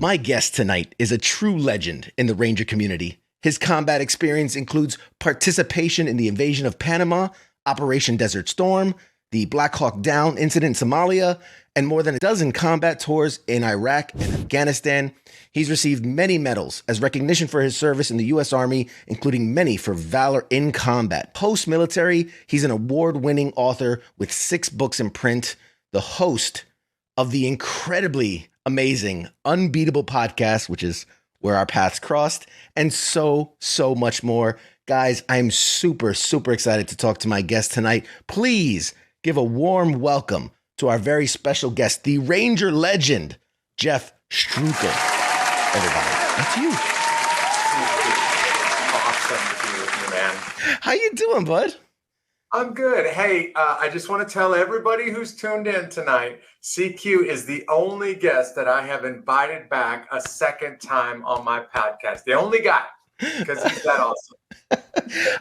My guest tonight is a true legend in the Ranger community. His combat experience includes participation in the invasion of Panama, Operation Desert Storm, the Black Hawk Down incident in Somalia, and more than a dozen combat tours in Iraq and Afghanistan. He's received many medals as recognition for his service in the U.S. Army, including many for valor in combat. Post-military, he's an award-winning author with 6 books in print, the host of the incredibly amazing Unbeatable podcast, which is where our paths crossed, and so much more. Guys, I'm super excited to talk to my guest tonight. Please give a warm welcome to our very special guest, the Ranger legend, Jeff Struecker. Everybody, that's you. Awesome to be with you, man. How you doing, bud? I'm good. Hey, I just want to tell everybody who's tuned in tonight, CQ is the only guest that I have invited back a second time on my podcast. The only guy, because he's that awesome.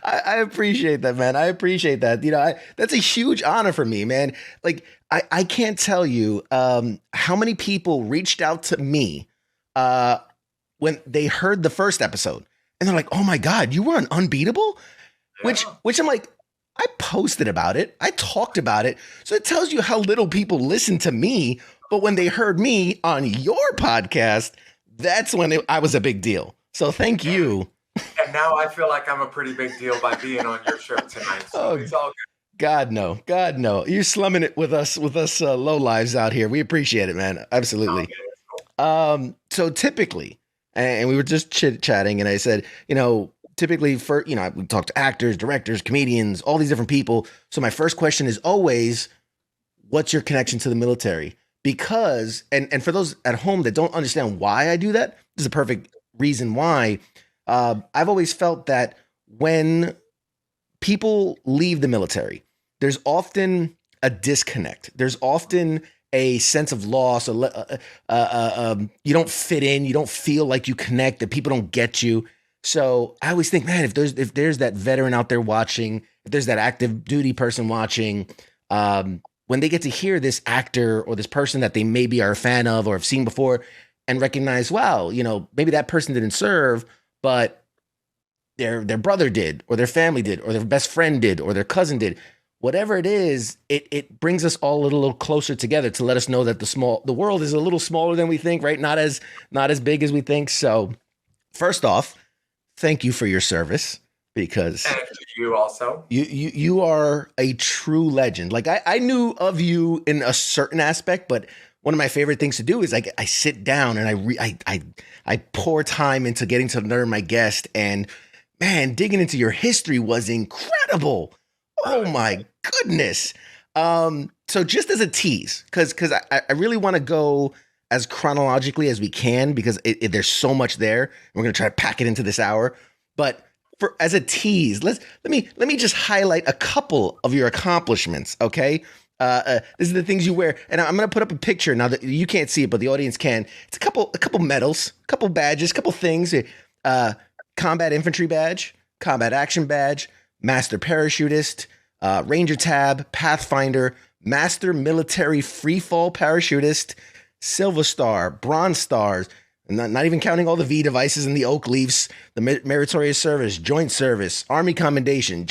I appreciate that, man. I appreciate that. You know, that's a huge honor for me, man. Like, I can't tell you how many people reached out to me when they heard the first episode, and they're like, "Oh my God, you were on Unbeatable," Yeah. which I'm like, I posted about it, I talked about it, so it tells you how little people listen to me. But when they heard me on your podcast, that's when I was a big deal. So thank you. And now I feel like I'm a pretty big deal by being on your show tonight. So it's all good. God no. You're slumming it with us low lives out here. We appreciate it, man. Absolutely. Okay, that's cool. So typically, and we were just chit-chatting, and I said, you know, typically we talk to actors, directors, comedians, all these different people. So my first question is always, what's your connection to the military? Because, and for those at home that don't understand why I do that, this is a perfect reason why. I've always felt that when people leave the military, there's often a disconnect. There's often a sense of loss. You don't fit in. You don't feel like you connect. That people don't get you. So I always think, man, if there's that veteran out there watching, if there's that active duty person watching, when they get to hear this actor or this person that they maybe are a fan of or have seen before, and recognize, wow, you know, maybe that person didn't serve, but their brother did, or their family did, or their best friend did, or their cousin did. Whatever it is, it brings us all a little closer together to let us know that the world is a little smaller than we think, right? Not as big as we think. So first off, thank you for your service, because And you also. you are a true legend. Like I knew of you in a certain aspect, but one of my favorite things to do is I sit down and I pour time into getting to learn my guest, and man, digging into your history was incredible. Oh my goodness. So just as a tease, because I really want to go as chronologically as we can, because there's so much there. We're going to try to pack it into this hour, but as a tease, let me just highlight a couple of your accomplishments. Okay. This is the things you wear, and I'm going to put up a picture now that you can't see it, but the audience can. It's a couple medals, a couple badges, a couple things. Combat infantry badge, combat action badge, master parachutist, Ranger tab, Pathfinder, master military free fall parachutist, Silver Star, Bronze Stars, and not even counting all the V devices and the oak leaves, the meritorious service, joint service, Army commendation,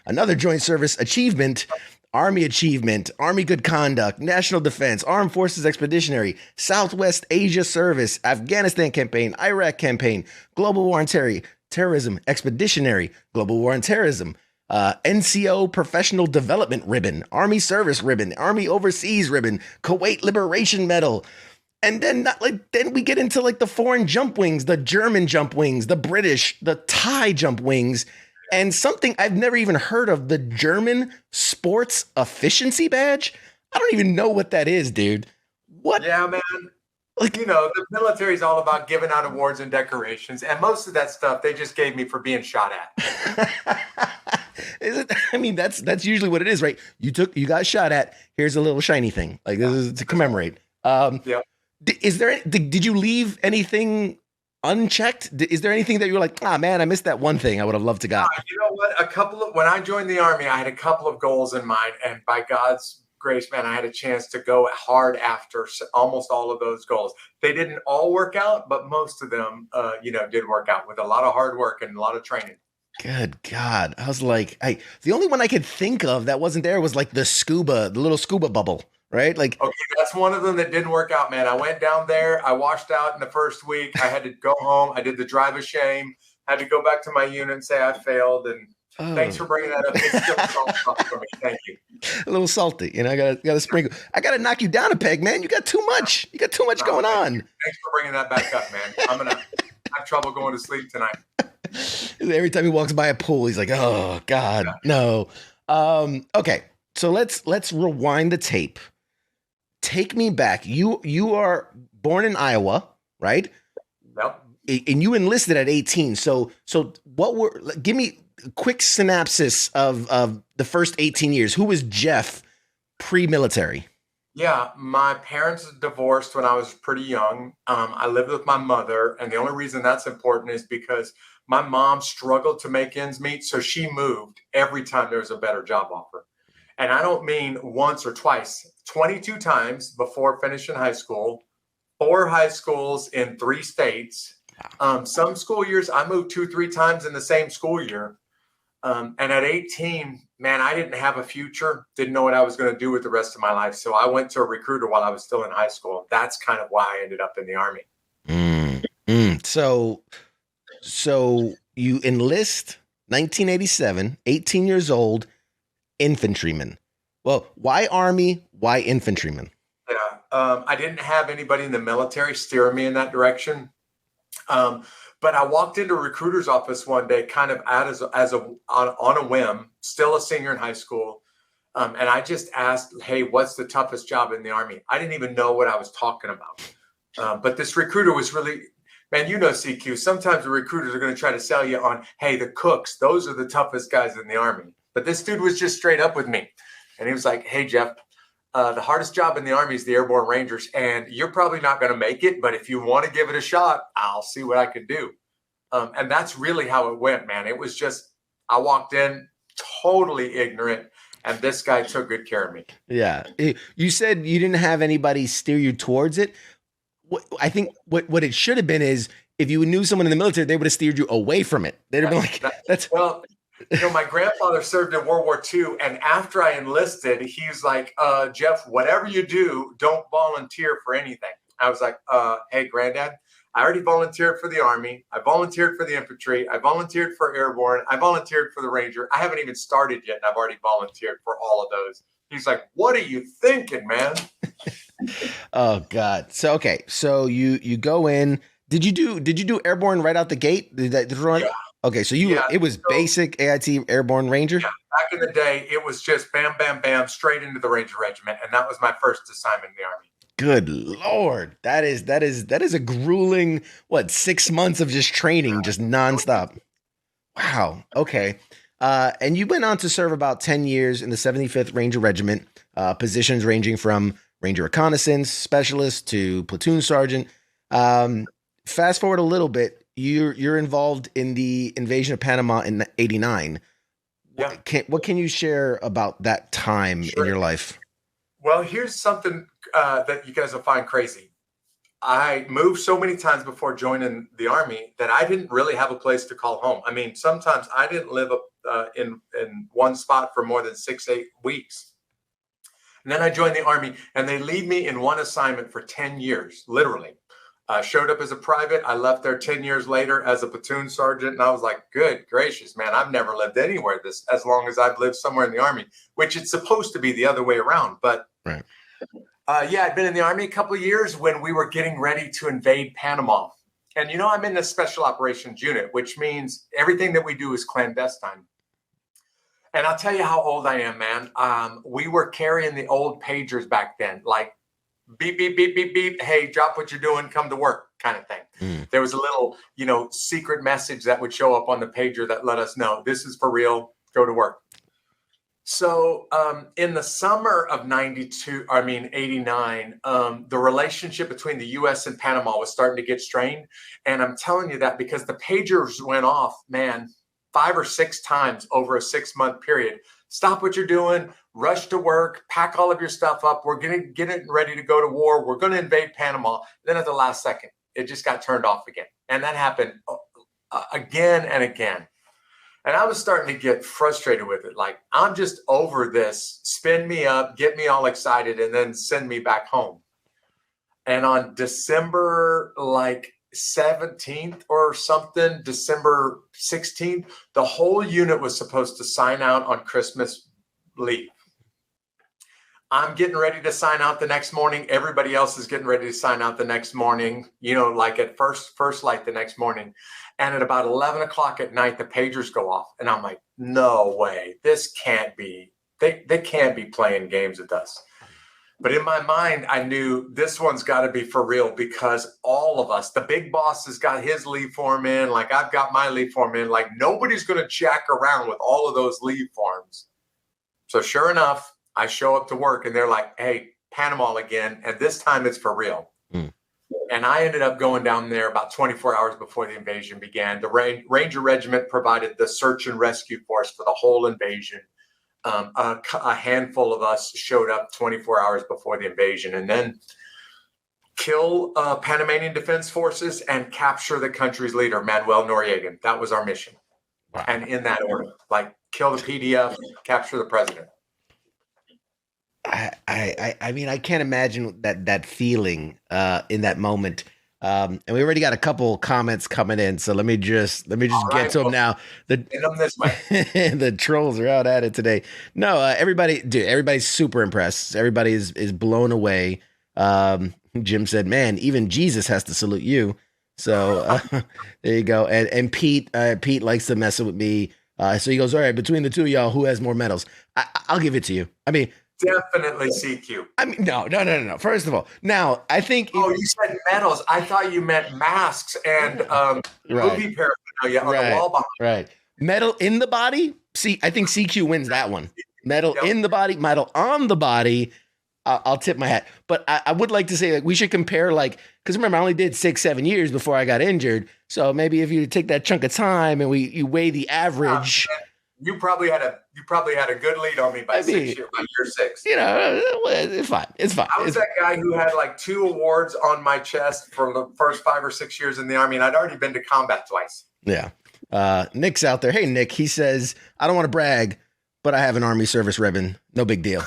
another joint service achievement, Army achievement, Army good conduct, national defense, armed forces expeditionary, Southwest Asia service, Afghanistan campaign, Iraq campaign, global war on terrorism, expeditionary, global war on terrorism, NCO professional development ribbon, Army service ribbon, Army overseas ribbon, Kuwait liberation medal. And then then we get into like the foreign jump wings, the German jump wings, the British, the Thai jump wings, and something I've never even heard of, the German sports efficiency badge. I don't even know what that is, dude. What? Yeah, man. Like, you know, the military is all about giving out awards and decorations, and most of that stuff they just gave me for being shot at. Is it? I mean, that's usually what it is, right? You got shot at. Here's a little shiny thing. Like, this is to commemorate. Yeah. Did you leave anything unchecked? Is there anything that you were like, man, I missed that one thing I would have loved to got? You know what? When I joined the Army, I had a couple of goals in mind, and by God's grace, man, I had a chance to go hard after almost all of those goals. They didn't all work out, but most of them, did work out with a lot of hard work and a lot of training. Good God. I was like, the only one I could think of that wasn't there was like the little scuba bubble, right? Like, okay, that's one of them that didn't work out, man. I went down there. I washed out in the first week. I had to go home. I did the drive of shame. Had to go back to my unit and say I failed. And thanks for bringing that up. It's still salty for me. Thank you. A little salty, I gotta sprinkle. I gotta knock you down a peg, man. You got too much. You got too much going on. Thanks for bringing that back up, man. I'm gonna have trouble going to sleep tonight. Every time he walks by a pool, he's like, "Oh God, no." Okay, so let's rewind the tape. Take me back. You are born in Iowa, right? Yep. And you enlisted at 18. So give me a quick synopsis of the first 18 years. Who was Jeff pre-military? Yeah, my parents divorced when I was pretty young. I lived with my mother, and the only reason that's important is because my mom struggled to make ends meet, so she moved every time there was a better job offer. And I don't mean once or twice, 22 times before finishing high school, 4 high schools in 3 states. Some school years, I moved 2-3 times in the same school year. And at 18, man, I didn't have a future, didn't know what I was going to do with the rest of my life. So I went to a recruiter while I was still in high school. That's kind of why I ended up in the Army. So you enlist 1987, 18 years old, infantryman. Well, why Army? Why infantryman? Yeah, I didn't have anybody in the military steering me in that direction. But I walked into a recruiter's office one day, kind of on a whim, still a senior in high school. And I just asked, hey, what's the toughest job in the Army? I didn't even know what I was talking about. But this recruiter was really, man, CQ, sometimes the recruiters are going to try to sell you on, hey, the cooks, those are the toughest guys in the Army. But this dude was just straight up with me. And he was like, hey, Jeff, the hardest job in the Army is the Airborne Rangers. And you're probably not going to make it. But if you want to give it a shot, I'll see what I can do. And that's really how it went, man. It was just, I walked in totally ignorant. And this guy took good care of me. Yeah. You said you didn't have anybody steer you towards it. I think what it should have been is if you knew someone in the military, they would have steered you away from it. They'd have been like, that's. Well, my grandfather served in World War II. And after I enlisted, he's like, Jeff, whatever you do, don't volunteer for anything. I was like, hey, Granddad, I already volunteered for the Army. I volunteered for the infantry. I volunteered for Airborne. I volunteered for the Ranger. I haven't even started yet, and I've already volunteered for all of those. He's like, what are you thinking, man? Oh, God. So, okay. So you go in. Did you do Airborne right out the gate? Did that run? Yeah. Okay. So it was basic AIT Airborne Ranger? Yeah. Back in the day, it was just bam, bam, bam, straight into the Ranger Regiment. And that was my first assignment in the Army. Good Lord. That is a grueling, 6 months of just training, just nonstop. Wow. Okay. And you went on to serve about 10 years in the 75th Ranger Regiment, positions ranging from Ranger Reconnaissance Specialist to Platoon Sergeant. Fast forward a little bit, you're involved in the invasion of Panama in '89. Yeah. What can you share about that time in your life? Well, here's something that you guys will find crazy. I moved so many times before joining the Army that I didn't really have a place to call home. I mean, sometimes I didn't live in one spot for more than 6-8 weeks. And then I joined the Army, and they leave me in one assignment for 10 years, literally. Showed up as a private. I left there 10 years later as a platoon sergeant, and I was like, good gracious, man, I've never lived anywhere as long as I've lived somewhere in the Army, which it's supposed to be the other way around. But right. I'd been in the Army a couple of years when we were getting ready to invade Panama. And, I'm in the Special Operations Unit, which means everything that we do is clandestine. And I'll tell you how old I am, man. We were carrying the old pagers back then, like beep, beep, beep, beep, beep. Hey, drop what you're doing, come to work kind of thing. There was a little, secret message that would show up on the pager that let us know this is for real, go to work. So in the summer of 89, the relationship between the U.S. and Panama was starting to get strained. And I'm telling you that because the pagers went off, man, 5 or 6 times over a 6-month period. Stop what you're doing, rush to work, pack all of your stuff up. We're going to get it ready to go to war. We're going to invade Panama. Then at the last second, it just got turned off again. And that happened again and again. And I was starting to get frustrated with it. Like, I'm just over this. Spin me up, get me all excited, and then send me back home. And on December 17th or something, December 16th, the whole unit was supposed to sign out on Christmas leave. I'm getting ready to sign out the next morning. Everybody else is getting ready to sign out the next morning, like at first light the next morning. And at about 11 o'clock at night, the pagers go off. And I'm like, no way. This can't be. They can't be playing games with us. But in my mind, I knew this one's got to be for real, because all of us, the big boss has got his leave form in, like I've got my leave form in, like nobody's going to jack around with all of those leave forms. So sure enough, I show up to work and they're like, hey, Panama again. And this time it's for real. And I ended up going down there about 24 hours before the invasion began. The Ranger Regiment provided the search and rescue force for the whole invasion. A handful of us showed up 24 hours before the invasion, and then kill Panamanian Defense Forces and capture the country's leader, Manuel Noriega. That was our mission. Wow. And in that order, like kill the PDF, capture the president. I mean, I can't imagine that feeling in that moment. And we already got a couple comments coming in, so let me just get to them now. The trolls are out at it today. No, everybody's super impressed. Everybody is blown away. Jim said, "Man, even Jesus has to salute you." So there you go. And Pete likes to mess with me. So he goes, "All right, between the two of y'all, who has more medals?" I'll give it to you. I mean. Definitely CQ. I mean, no. First of all, now I think. Oh, you said medals. I thought you meant masks and movie paraphernalia on the wall behind. Right. Medal in the body. See, I think CQ wins that one. Medal in the body, medal on the body. I'll tip my hat. But I would like to say, like, we should compare, because remember, I only did 6-7 years before I got injured. So maybe if you take that chunk of time and you weigh the average. You probably had a good lead on me by year 6. It's fine. I was that guy who had 2 awards on my chest for the first 5 or 6 years in the Army, and I'd already been to combat twice. Yeah. Nick's out there. Hey, Nick. He says, "I don't want to brag, but I have an Army service ribbon. No big deal."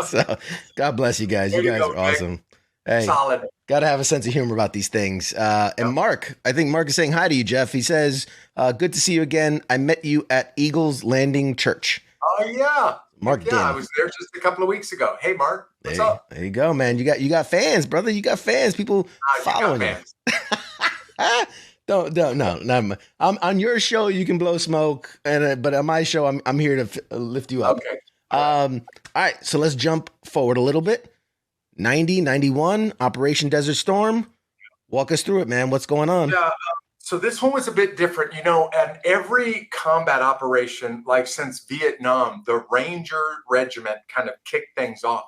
So, God bless you guys. You guys are awesome. Nick. Hey, solid. Got to have a sense of humor about these things. And Mark, I think Mark is saying hi to you, Jeff. He says, "Good to see you again. I met you at Eagles Landing Church." Oh yeah, Mark. Yeah, I was there just a couple of weeks ago. Hey, Mark, what's up? There you go, man. You got fans, brother. You got fans. People following you. Don't. I'm on your show. You can blow smoke, but on my show, I'm here to lift you up. Okay. All right. So let's jump forward a little bit. 90, 91, Operation Desert Storm. Walk us through it, man. What's going on? Yeah, so this one was a bit different, and every combat operation, since Vietnam, the Ranger Regiment kind of kicked things off.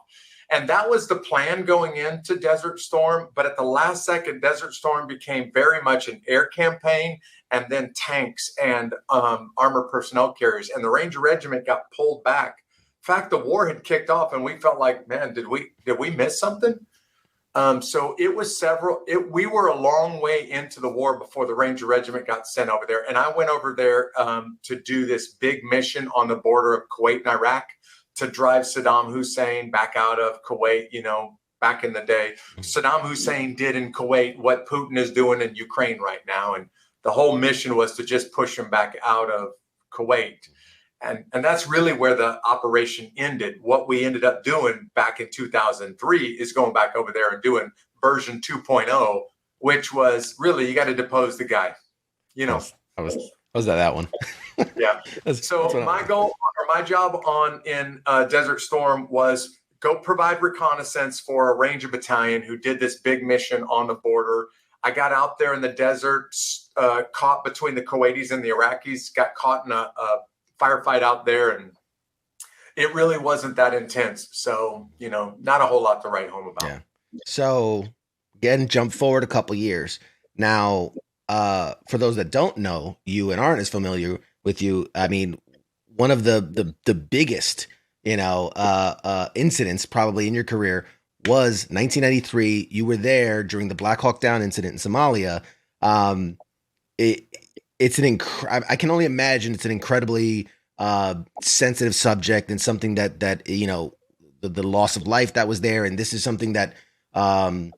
And that was the plan going into Desert Storm. But at the last second, Desert Storm became very much an air campaign, and then tanks and armored personnel carriers. And the Ranger Regiment got pulled back. In fact, the war had kicked off, and we felt like, man, did we miss something? So it was we were a long way into the war before the Ranger Regiment got sent over there. And I went over there to do this big mission on the border of Kuwait and Iraq to drive Saddam Hussein back out of Kuwait, back in the day. Saddam Hussein did in Kuwait what Putin is doing in Ukraine right now. And the whole mission was to just push him back out of Kuwait. And that's really where the operation ended. What we ended up doing back in 2003 is going back over there and doing version 2.0, which was really, you got to depose the guy. Was that one? Yeah. So my goal or my job in Desert Storm was go provide reconnaissance for a Ranger battalion who did this big mission on the border. I got out there in the desert, caught between the Kuwaitis and the Iraqis, got caught in a firefight out there, and it really wasn't that intense. So, not a whole lot to write home about. Yeah. So again, jump forward a couple years. Now, for those that don't know you and aren't as familiar, with you. I mean, one of the biggest, incidents probably in your career was 1993. You were there during the Black Hawk Down incident in Somalia. Um, it, I can only imagine it's an incredibly sensitive subject, and something that the loss of life that was there, and this is something that um,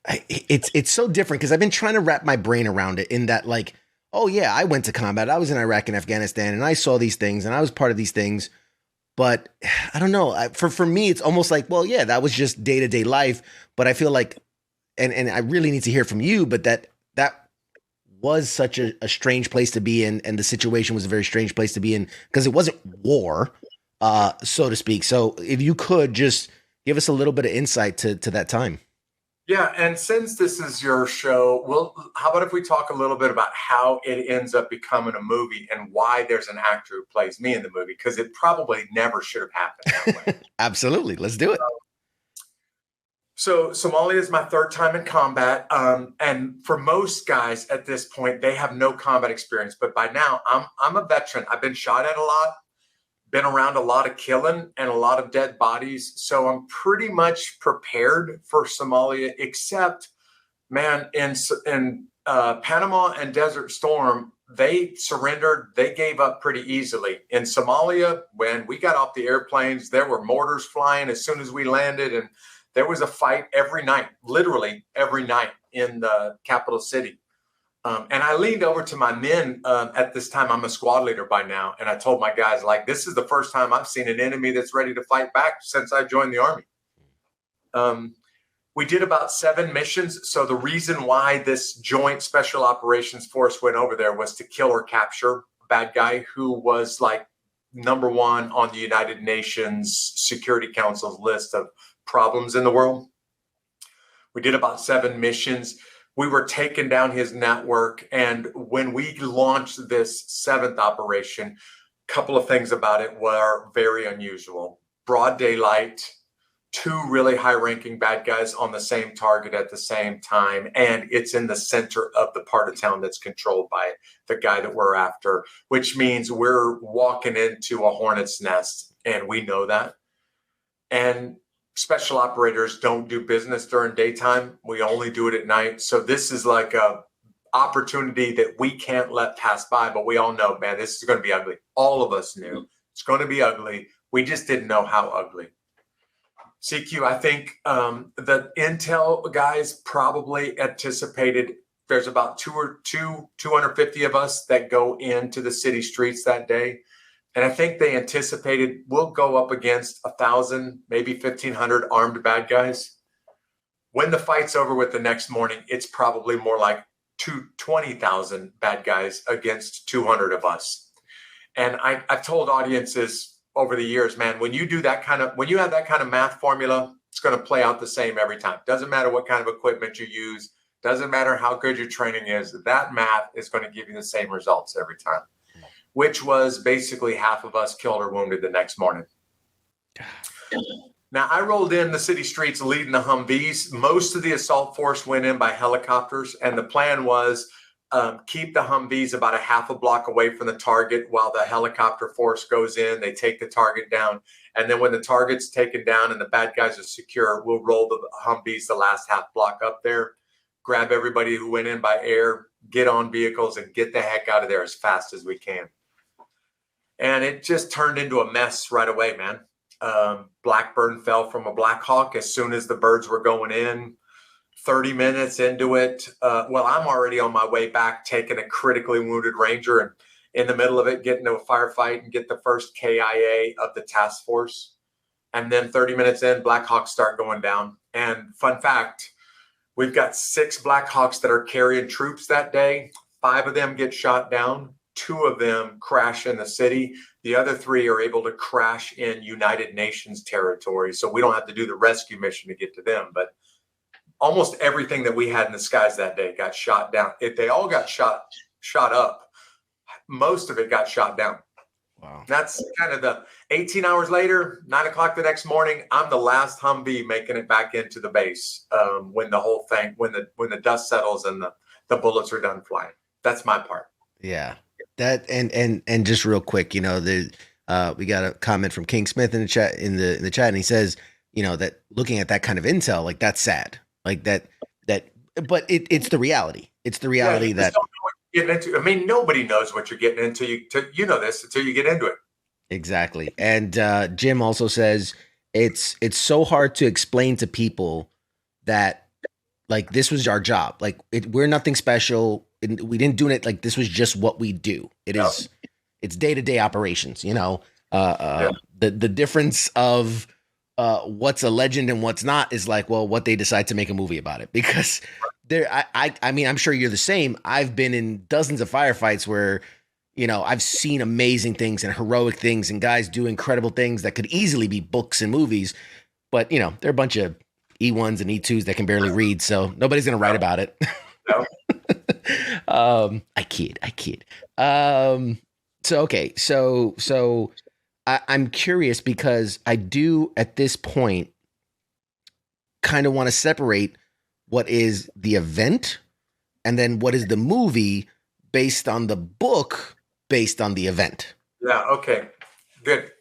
it's so different because I've been trying to wrap my brain around it in that, like, oh yeah, I went to combat, I was in Iraq and Afghanistan, and I saw these things, and I was part of these things, but I don't know. For me, it's almost like, well, yeah, that was just day to day life, but I feel like, and I really need to hear from you, but that was such a strange place to be in, and the situation was a very strange place to be in because it wasn't war, so to speak. So if you could just give us a little bit of insight to that time. Yeah, and since this is your show, well, how about if we talk a little bit about how it ends up becoming a movie and why there's an actor who plays me in the movie? Because it probably never should have happened that way. Absolutely, let's do it. So Somalia is my third time in combat, and for most guys at this point, they have no combat experience. But by now, I'm a veteran. I've been shot at a lot, been around a lot of killing and a lot of dead bodies. So I'm pretty much prepared for Somalia, except, man, in Panama and Desert Storm, they surrendered. They gave up pretty easily. In Somalia, when we got off the airplanes, there were mortars flying as soon as we landed, and there was a fight every night, literally every night in the capital city. And I leaned over to my men at this time. I'm a squad leader by now. And I told my guys, like, this is the first time I've seen an enemy that's ready to fight back since I joined the Army. We did about 7 missions. So the reason why this joint special operations force went over there was to kill or capture a bad guy who was like #1 on the United Nations Security Council's list of problems in the world. We did about 7 missions. We were taking down his network. And when we launched this 7th operation, a couple of things about it were very unusual. Broad daylight, 2 really high-ranking bad guys on the same target at the same time, and it's in the center of the part of town that's controlled by the guy that we're after, which means we're walking into a hornet's nest, and we know that. And special operators don't do business during daytime. We only do it at night. So this is like a opportunity that we can't let pass by, but we all know, man, this is going to be ugly. All of us knew it's going to be ugly. We just didn't know how ugly. CQ, I think the intel guys probably anticipated there's about 250 of us that go into the city streets that day. And I think they anticipated we'll go up against 1,000, maybe 1,500 armed bad guys. When the fight's over with the next morning, it's probably more like 20,000 bad guys against 200 of us. And I've told audiences over the years, man, when you have that kind of math formula, it's going to play out the same every time. Doesn't matter what kind of equipment you use. Doesn't matter how good your training is. That math is going to give you the same results every time, which was basically half of us killed or wounded the next morning. Now, I rolled in the city streets leading the Humvees. Most of the assault force went in by helicopters, and the plan was keep the Humvees about a half a block away from the target while the helicopter force goes in. They take the target down, and then when the target's taken down and the bad guys are secure, we'll roll the Humvees the last half block up there, grab everybody who went in by air, get on vehicles, and get the heck out of there as fast as we can. And it just turned into a mess right away, man. Blackburn fell from a Black Hawk as soon as the birds were going in. 30 minutes into it, I'm already on my way back, taking a critically wounded Ranger, and in the middle of it, get into a firefight and get the first KIA of the task force. And then 30 minutes in, Black Hawks start going down. And fun fact, we've got 6 Black Hawks that are carrying troops that day. 5 of them get shot down. 2 of them crash in the city. The other 3 are able to crash in United Nations territory. So we don't have to do the rescue mission to get to them. But almost everything that we had in the skies that day got shot down. If they all got shot up, most of it got shot down. Wow. That's kind of the 18 hours later, 9 o'clock the next morning, I'm the last Humvee making it back into the base when the whole thing, when the dust settles and the bullets are done flying. That's my part. Yeah. That and just real quick, we got a comment from King Smith in the chat and he says, that looking at that kind of intel, like that's sad. Like that but it's the reality. It's the reality you that don't know what you're getting into. I mean, nobody knows what you're getting into. You know this until you get into it. exactly. And Jim also says it's so hard to explain to people that like this was our job. Like we're nothing special. We didn't do it like this was just what we do. It's day-to-day operations, the difference of what's a legend and what's not is like, well, what they decide to make a movie about it, because I mean, I'm sure you're the same. I've been in dozens of firefights where, I've seen amazing things and heroic things and guys do incredible things that could easily be books and movies, but they're a bunch of E1s and E2s that can barely read. So nobody's going to write about it. No. I kid. So I'm curious because I do at this point kind of want to separate what is the event and then what is the movie based on the book, based on the event. Yeah. Okay. Good.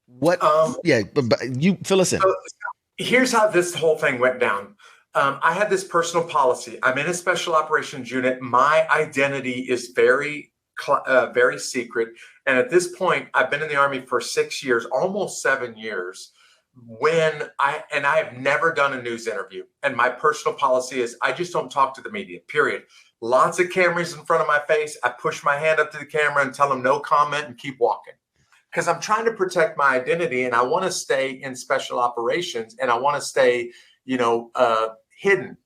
What? But you fill us in. So here's how this whole thing went down. I had this personal policy. I'm in a special operations unit. My identity is very secret. And at this point, I've been in the Army for 6 years, almost 7 years. I have never done a news interview. And my personal policy is I just don't talk to the media, period. Lots of cameras in front of my face. I push my hand up to the camera and tell them no comment and keep walking. Because I'm trying to protect my identity and I want to stay in special operations and I want to stay, hidden.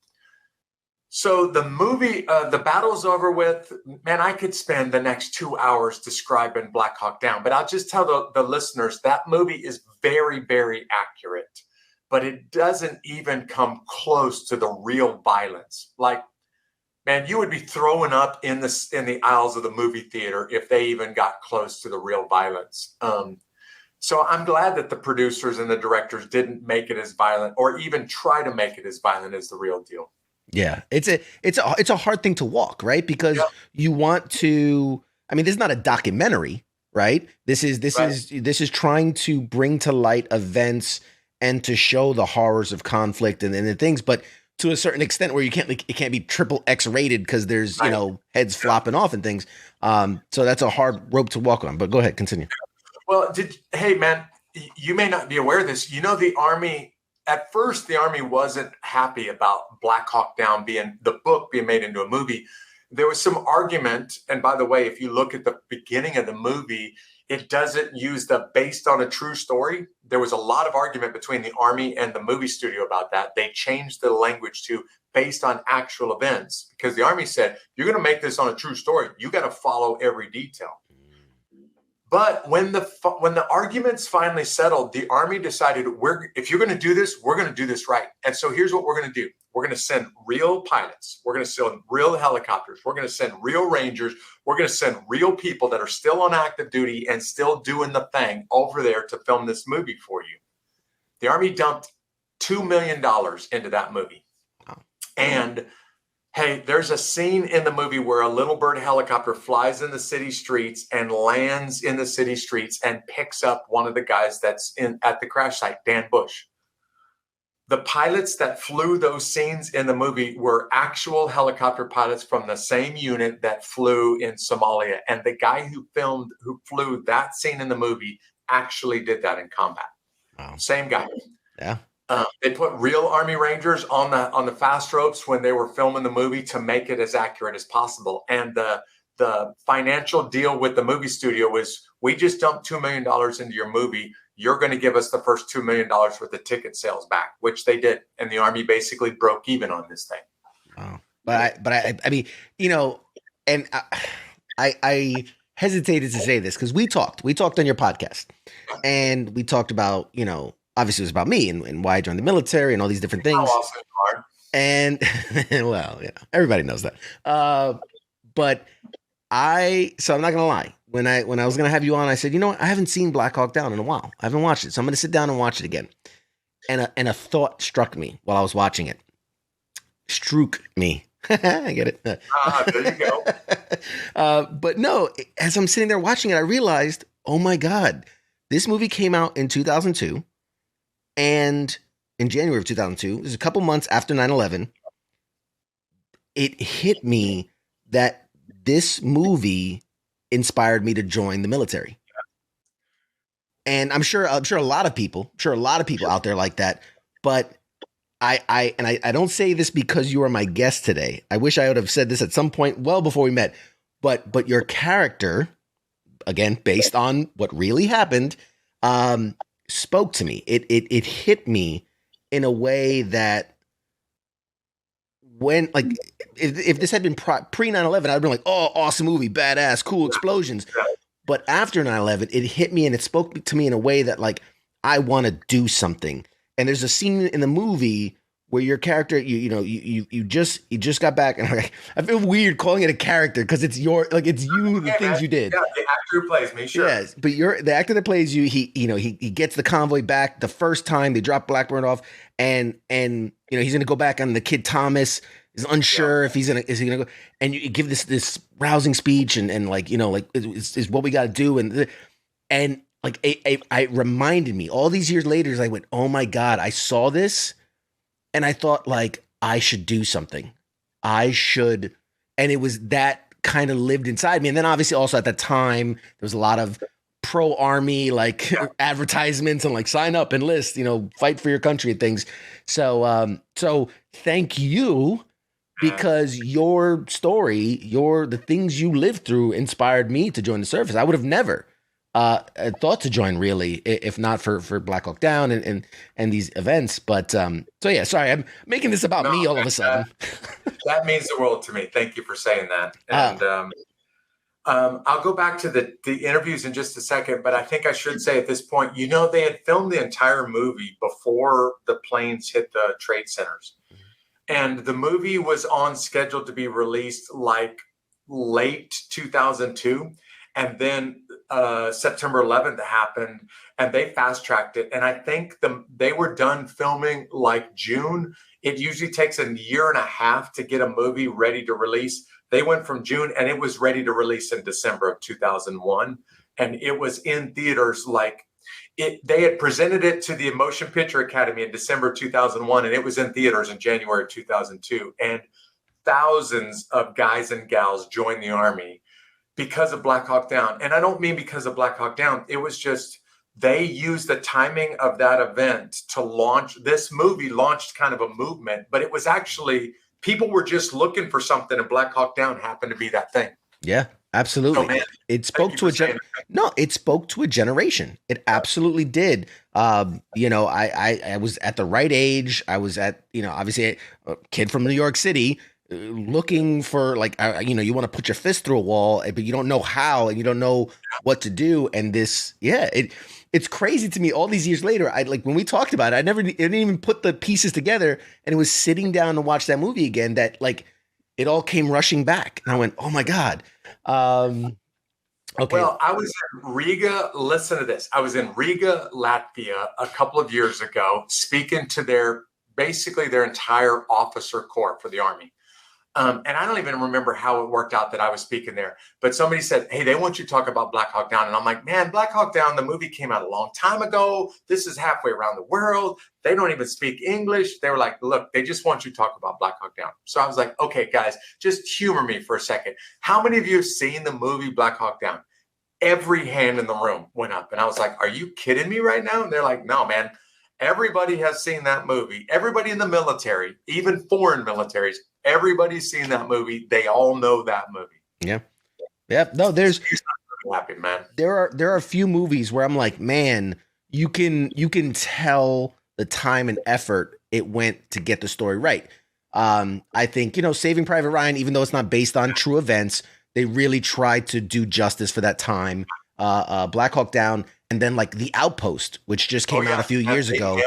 So the movie, the battle's over with. Man, I could spend the next 2 hours describing Black Hawk Down, but I'll just tell the listeners that movie is very, very accurate, but it doesn't even come close to the real violence. Like, man, you would be throwing up in the aisles of the movie theater if they even got close to the real violence. So I'm glad that the producers and the directors didn't make it as violent or even try to make it as violent as the real deal. Yeah, it's a hard thing to walk, right? Because you want to. I mean, this is not a documentary, right? This is trying to bring to light events and to show the horrors of conflict and the things, but to a certain extent where it can't be triple X rated because there's heads flopping off and things. So that's a hard rope to walk on. But go ahead, continue. Well, hey man, you may not be aware of this. The Army. At first, the Army wasn't happy about Black Hawk Down the book being made into a movie. There was some argument. And by the way, if you look at the beginning of the movie, it doesn't use the based on a true story. There was a lot of argument between the Army and the movie studio about that. They changed the language to based on actual events because the Army said, you're going to make this on a true story. You got to follow every detail. But when the arguments finally settled, the Army decided, if you're going to do this, we're going to do this right. And so here's what we're going to do. We're going to send real pilots. We're going to send real helicopters. We're going to send real Rangers. We're going to send real people that are still on active duty and still doing the thing over there to film this movie for you. The Army dumped $2 million into that movie. And hey, there's a scene in the movie where a little bird helicopter flies in the city streets and lands in the city streets and picks up one of the guys that's at the crash site, Dan Bush. The pilots that flew those scenes in the movie were actual helicopter pilots from the same unit that flew in Somalia. And the guy who flew that scene in the movie actually did that in combat. Wow. Same guy. Yeah. They put real Army Rangers on the fast ropes when they were filming the movie to make it as accurate as possible. And the financial deal with the movie studio was, we just dumped $2 million into your movie. You're going to give us the first $2 million worth of ticket sales back, which they did. And the Army basically broke even on this thing. Wow. But I mean, and I hesitated to say this because we talked on your podcast and we talked about, obviously it was about me and why I joined the military and all these different things. How awesome you are. And well, everybody knows that. But so I'm not gonna lie. When I was gonna have you on, I said, I haven't seen Black Hawk Down in a while. I haven't watched it, so I'm gonna sit down and watch it again. And a thought struck me while I was watching it. Struck me. I get it. There you go. But no, as I'm sitting there watching it, I realized, oh my God, this movie came out in 2002. And in January of 2002, this is a couple months after 9/11, it hit me that this movie inspired me to join the military. And I'm sure a lot of people out there like that. But I don't say this because you are my guest today. I wish I would have said this at some point well before we met. But your character, again, based on what really happened, spoke to me. It hit me in a way that when, like, if this had been pre 9/11, I'd been like, oh, awesome movie, badass, cool explosions. But after 9/11, it hit me and it spoke to me in a way that, like, I want to do something. And there's a scene in the movie where your character, you just got back, and I feel weird calling it a character because it's it's you, the things you did. Yeah, the actor who plays me, sure. Yes, but the actor that plays you, he gets the convoy back the first time they drop Blackburn off, and he's gonna go back on the kid Thomas. Is unsure if is he gonna go, and you give this rousing speech and like is what we got to do, and like it reminded me all these years later as I went, oh my God, I saw this and I thought, like, I should do something. I should, and it was that kind of lived inside me. And then obviously also at that time there was a lot of pro army advertisements and like sign up, enlist, fight for your country and things. So thank you. Because your story, the things you lived through inspired me to join the service. I would have never thought to join, really, if not for Black Hawk Down and these events. But so yeah, sorry, I'm making this about me all of a sudden. That means the world to me. Thank you for saying that. And I'll go back to the interviews in just a second, but I think I should say at this point, they had filmed the entire movie before the planes hit the trade centers. And the movie was on schedule to be released like late 2002. And then September 11th happened and they fast tracked it. And I think they were done filming like June. It usually takes a year and a half to get a movie ready to release. They went from June and it was ready to release in December of 2001. And it was in theaters they had presented it to the Motion Picture Academy in December 2001, and it was in theaters in January 2002. And thousands of guys and gals joined the Army because of Black Hawk Down. And I don't mean because of Black Hawk Down. It was just they used the timing of that event to launch. This movie launched kind of a movement, but it was actually people were just looking for something, and Black Hawk Down happened to be that thing. Yeah. Absolutely. Oh, it spoke to it spoke to a generation. It absolutely did. I was at the right age. I was at, obviously a kid from New York City looking for you want to put your fist through a wall, but you don't know how and you don't know what to do. And this, it's crazy to me all these years later. When we talked about it, I didn't even put the pieces together, and it was sitting down to watch that movie again that it all came rushing back. And I went, oh my God. Okay. Well, I was in Riga. Listen to this. I was in Riga, Latvia a couple of years ago, speaking to their entire officer corps for the Army. And I don't even remember how it worked out that I was speaking there, but somebody said, hey, they want you to talk about Black Hawk Down. And I'm like, man, Black Hawk Down, the movie came out a long time ago. This is halfway around the world. They don't even speak English. They were like, look, they just want you to talk about Black Hawk Down. So I was like, okay, guys, just humor me for a second. How many of you have seen the movie Black Hawk Down? Every hand in the room went up. And I was like, are you kidding me right now? And they're like, no, man. Everybody has seen that movie. Everybody in the military, even foreign militaries, everybody's seen that movie. They all know that movie. Yeah. Yeah. No, He's not happy, man. There are a few movies where I'm like, man, you can tell the time and effort it went to get the story right. I think, Saving Private Ryan, even though it's not based on true events, they really tried to do justice for that time. Black Hawk Down, and then The Outpost, which just came out a few years ago.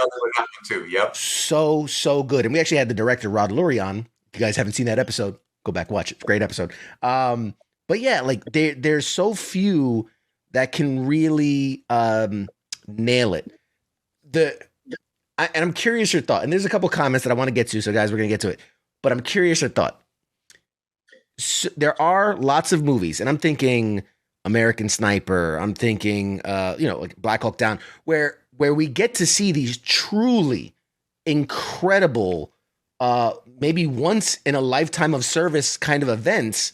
Too. Yep. So good. And we actually had the director, Rod Lurie, on. If you guys haven't seen that episode, go back, watch it. Great episode. But yeah, there's so few that can really nail it. And I'm curious your thought. And there's a couple comments that I want to get to. So guys, we're going to get to it. But I'm curious your thought. there are lots of movies, and I'm thinking American Sniper. I'm thinking, like Black Hawk Down, where we get to see these truly incredible, maybe once in a lifetime of service kind of events,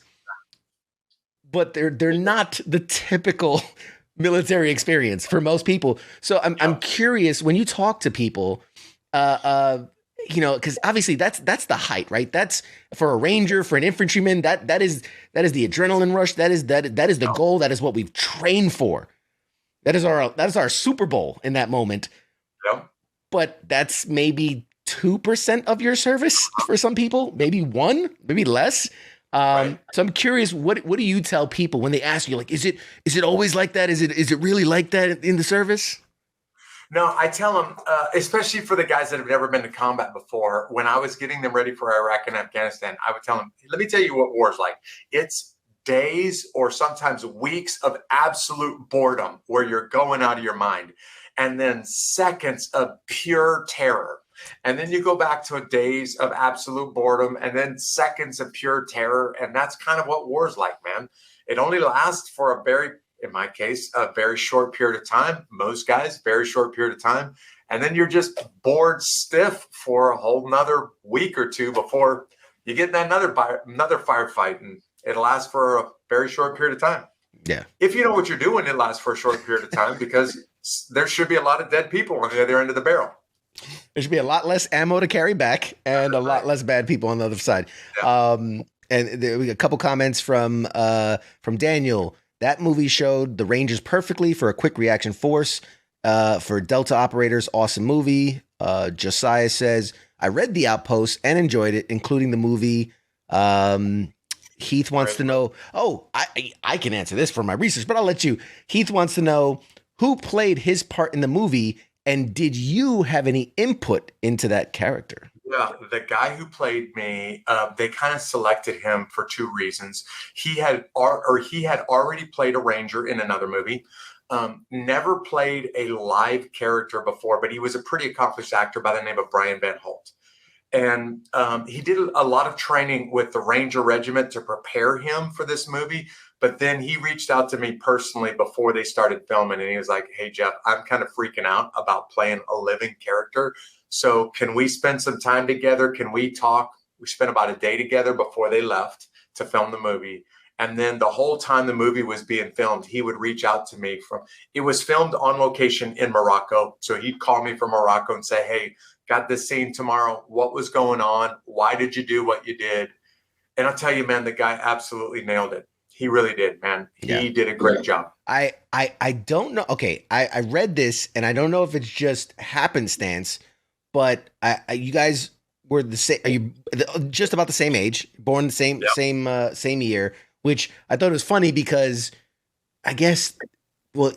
but they're not the typical military experience for most people. So I'm curious when you talk to people, because obviously that's the height, right? That's for a ranger, for an infantryman. That is the adrenaline rush. That is the goal. That is what we've trained for. That is our Super Bowl in that moment. Yeah. But that's maybe 2% of your service for some people, maybe 1%, maybe less. Right. So I'm curious, what do you tell people when they ask you, like, is it always like that? Is it really like that in the service? No, I tell them, especially for the guys that have never been to combat before, when I was getting them ready for Iraq and Afghanistan, I would tell them, let me tell you what war's like. It's days or sometimes weeks of absolute boredom where you're going out of your mind, and then seconds of pure terror. And then you go back to days of absolute boredom and then seconds of pure terror. And that's kind of what war's like, man. It only lasts for in my case, a very short period of time. Most guys, very short period of time. And then you're just bored stiff for a whole nother week or two before you get in another firefight. And it lasts for a very short period of time. Yeah. If you know what you're doing, it lasts for a short period of time because there should be a lot of dead people on the other end of the barrel. There should be a lot less ammo to carry back and a lot less bad people on the other side. Yeah. And we got a couple comments from Daniel. That movie showed the Rangers perfectly for a quick reaction force. For Delta operators, awesome movie. Josiah says, I read The Outpost and enjoyed it, including the movie. Heath wants to know, I can answer this from my research, but I'll let you. Heath wants to know who played his part in the movie. And did you have any input into that character? Yeah, the guy who played me, they kind of selected him for two reasons. He had already played a ranger in another movie, never played a live character before, but he was a pretty accomplished actor by the name of Brian Van Holt. And he did a lot of training with the Ranger Regiment to prepare him for this movie. But then he reached out to me personally before they started filming. And he was like, hey, Jeff, I'm kind of freaking out about playing a living character. So can we spend some time together? Can we talk? We spent about a day together before they left to film the movie. And then the whole time the movie was being filmed, he would reach out to me it was filmed on location in Morocco. So he'd call me from Morocco and say, hey, got this scene tomorrow. What was going on? Why did you do what you did? And I'll tell you, man, the guy absolutely nailed it. He really did, man. He did a great job. I don't know. Okay, I read this, and I don't know if it's just happenstance, but you guys were the same. Are you just about the same age? Born the same year? Which I thought was funny because I guess, well,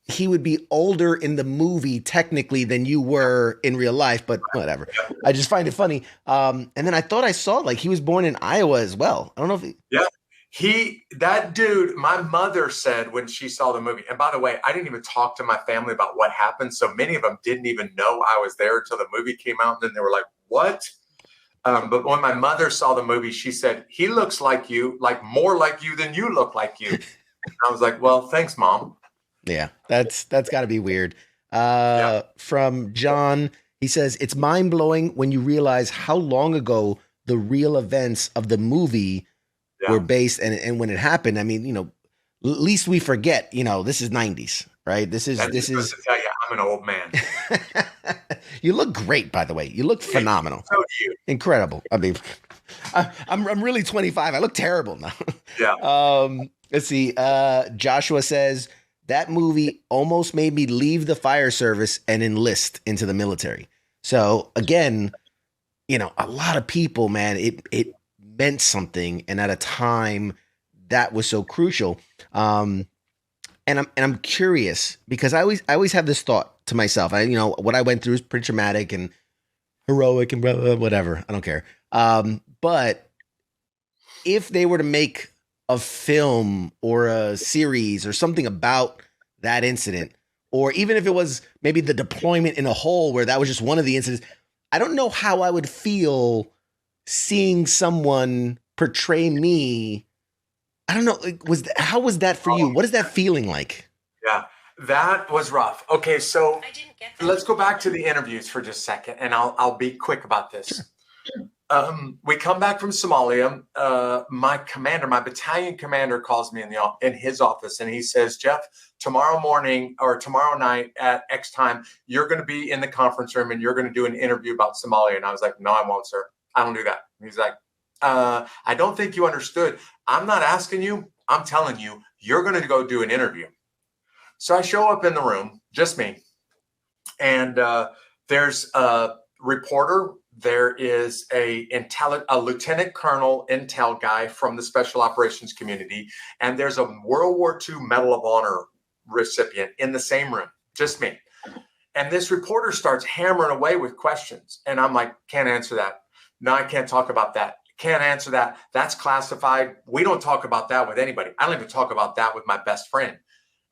he would be older in the movie technically than you were in real life, but whatever. I just find it funny. And then I thought I saw like he was born in Iowa as well. I don't know if that dude, my mother said when she saw the movie, and by the way, I didn't even talk to my family about what happened. So many of them didn't even know I was there until the movie came out. And then they were like, what? But when my mother saw the movie, she said, he looks like you, like more like you than you look like you. I was like, well, thanks, Mom. Yeah, that's gotta be weird. From John, he says, it's mind blowing when you realize how long ago the real events of the movie were based and when it happened. I mean, at least we forget, this is 90s, right? This is to tell you, I'm an old man. You look great, by the way. You look phenomenal. So do you. Incredible. I mean, I'm really 25. I look terrible now. Yeah. Let's see. Joshua says that movie almost made me leave the fire service and enlist into the military. So again, a lot of people, man, it meant something, and at a time that was so crucial. And I'm curious because I always have this thought to myself. What I went through is pretty traumatic and heroic and blah, blah, blah, whatever. I don't care. But if they were to make a film or a series or something about that incident, or even if it was maybe the deployment in a whole where that was just one of the incidents, I don't know how I would feel seeing someone portray me. I don't know. Like, how was that for you? What is that feeling like? Yeah, that was rough. Okay, so let's go back to the interviews for just a second, and I'll be quick about this. Sure. We come back from Somalia. My battalion commander calls me in his office, and he says, Jeff, tomorrow morning or tomorrow night at X time, you're going to be in the conference room and you're going to do an interview about Somalia. And I was like, no, I won't, sir. I don't do that. And he's like, I don't think you understood. I'm not asking you. I'm telling you, you're going to go do an interview. So I show up in the room, just me. And there's a reporter. There is a lieutenant colonel intel guy from the special operations community. And there's a World War II Medal of Honor recipient in the same room, just me. And this reporter starts hammering away with questions. And I'm like, can't answer that. No, I can't talk about that. Can't answer that. That's classified. We don't talk about that with anybody. I don't even talk about that with my best friend.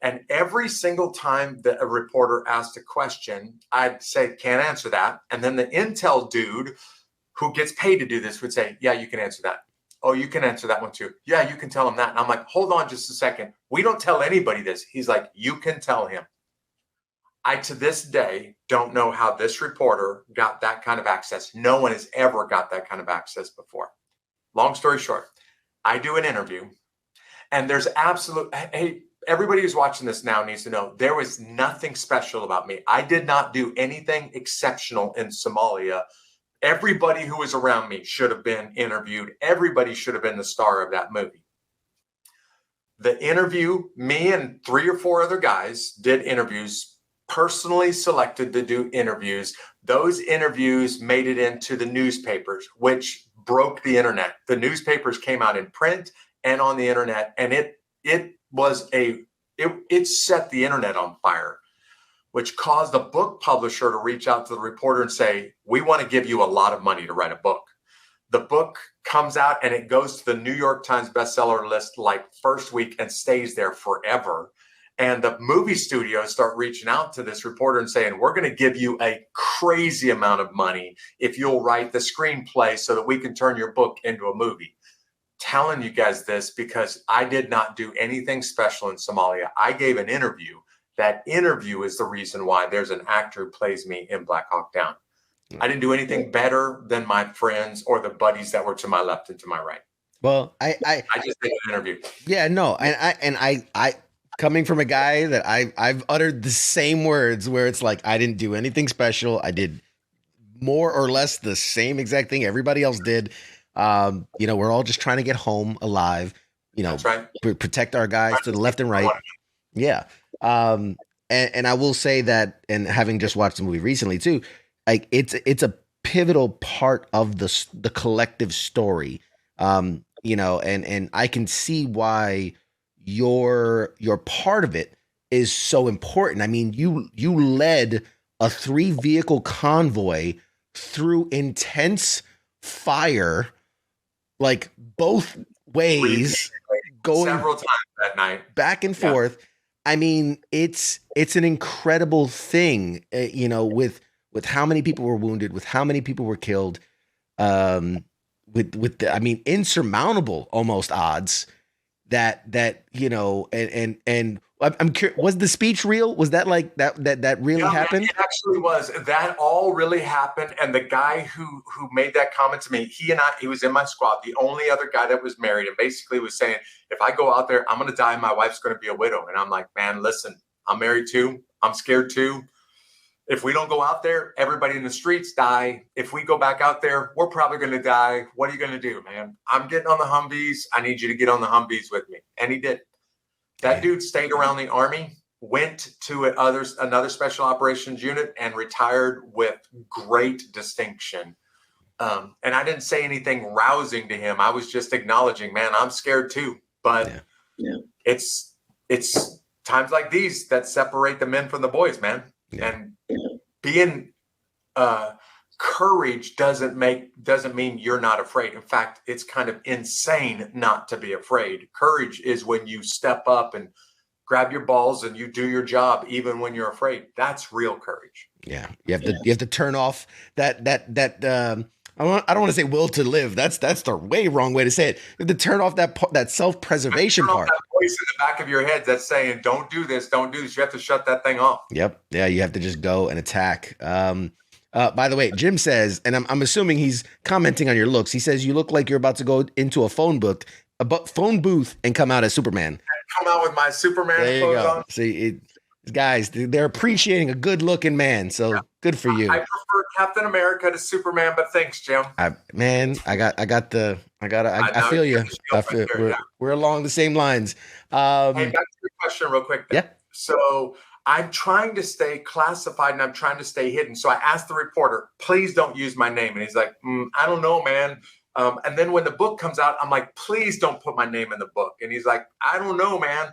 And every single time that a reporter asked a question, I'd say, can't answer that. And then the intel dude who gets paid to do this would say, yeah, you can answer that. Oh, you can answer that one too. Yeah, you can tell him that. And I'm like, hold on just a second. We don't tell anybody this. He's like, you can tell him. I, to this day, don't know how this reporter got that kind of access. No one has ever got that kind of access before. Long story short, I do an interview and there's hey, everybody who's watching this now needs to know there was nothing special about me. I did not do anything exceptional in Somalia. Everybody who was around me should have been interviewed. Everybody should have been the star of that movie. The interview, me and 3 or 4 other guys did interviews, personally selected to do interviews. Those interviews made it into the newspapers, which broke the internet. The newspapers came out in print and on the internet, and it set the internet on fire, which caused a book publisher to reach out to the reporter and say, we want to give you a lot of money to write a book. The book comes out and it goes to the New York Times bestseller list like first week and stays there forever. And the movie studios start reaching out to this reporter and saying, we're going to give you a crazy amount of money if you'll write the screenplay so that we can turn your book into a movie. Telling you guys this because I did not do anything special in Somalia. I gave an interview. That interview is the reason why there's an actor who plays me in Black Hawk Down. I didn't do anything better than my friends or the buddies that were to my left and to my right. Well, I just did an interview. Yeah, no. And I coming from a guy that I've uttered the same words where it's like, I didn't do anything special. I did more or less the same exact thing everybody else did. We're all just trying to get home alive, That's right. Protect our guys to the left and right. Yeah. And I will say that, and having just watched the movie recently too, like it's a pivotal part of the collective story. And I can see why your part of it is so important. I mean, you led a 3-vehicle convoy through intense fire, like both ways, going several times that night, back and forth. I mean, it's an incredible thing, with how many people were wounded, with how many people were killed, with insurmountable almost odds that and I'm curious, was the speech real? Was that like that really happened? It actually was. That all really happened. And the guy who made that comment to me, he was in my squad, the only other guy that was married, and basically was saying, if I go out there, I'm going to die. My wife's going to be a widow. And I'm like, man, listen, I'm married too. I'm scared too. If we don't go out there, everybody in the streets die. If we go back out there, we're probably going to die. What are you going to do, man? I'm getting on the Humvees. I need you to get on the Humvees with me. And he did. That dude stayed around the Army, went to another special operations unit, and retired with great distinction. And I didn't say anything rousing to him. I was just acknowledging, man, I'm scared too. But it's times like these that separate the men from the boys, man. Yeah. And being courage doesn't mean you're not afraid. In fact, it's kind of insane not to be afraid. Courage is when you step up and grab your balls and you do your job even when you're afraid. That's real courage. Yeah, you have to turn off that I don't want to say will to live. That's the way wrong way to say it. You have to turn off that self-preservation turn off part. that voice in the back of your head that's saying, don't do this, don't do this. You have to shut that thing off. Yep. Yeah, you have to just go and attack. By the way, Jim says, and I'm assuming he's commenting on your looks. He says you look like you're about to go into a phone booth and come out as Superman. Come out with my Superman There you clothes go. on. See, guys, they're appreciating a good-looking man. So good for you. I prefer Captain America to Superman, but thanks, Jim. I feel you. We're along the same lines. Hey, back to your question real quick. Yeah. So I'm trying to stay classified and I'm trying to stay hidden. So I asked the reporter, please don't use my name. And he's like, I don't know, man. And then when the book comes out, I'm like, please don't put my name in the book. And he's like, I don't know, man.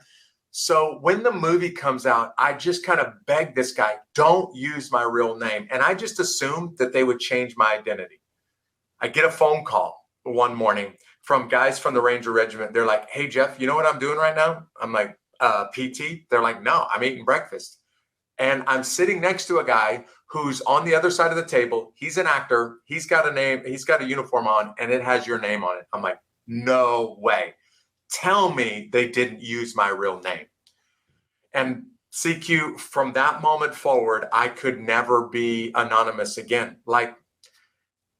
So when the movie comes out, I just kind of begged this guy, don't use my real name. And I just assumed that they would change my identity. I get a phone call one morning from guys from the Ranger Regiment. They're like, hey, Jeff, you know what I'm doing right now? I'm like, PT? They're like, no, I'm eating breakfast. And I'm sitting next to a guy who's on the other side of the table. He's an actor. He's got a name. He's got a uniform on, and it has your name on it. I'm like, no way. Tell me they didn't use my real name. And CQ, from that moment forward, I could never be anonymous again. Like,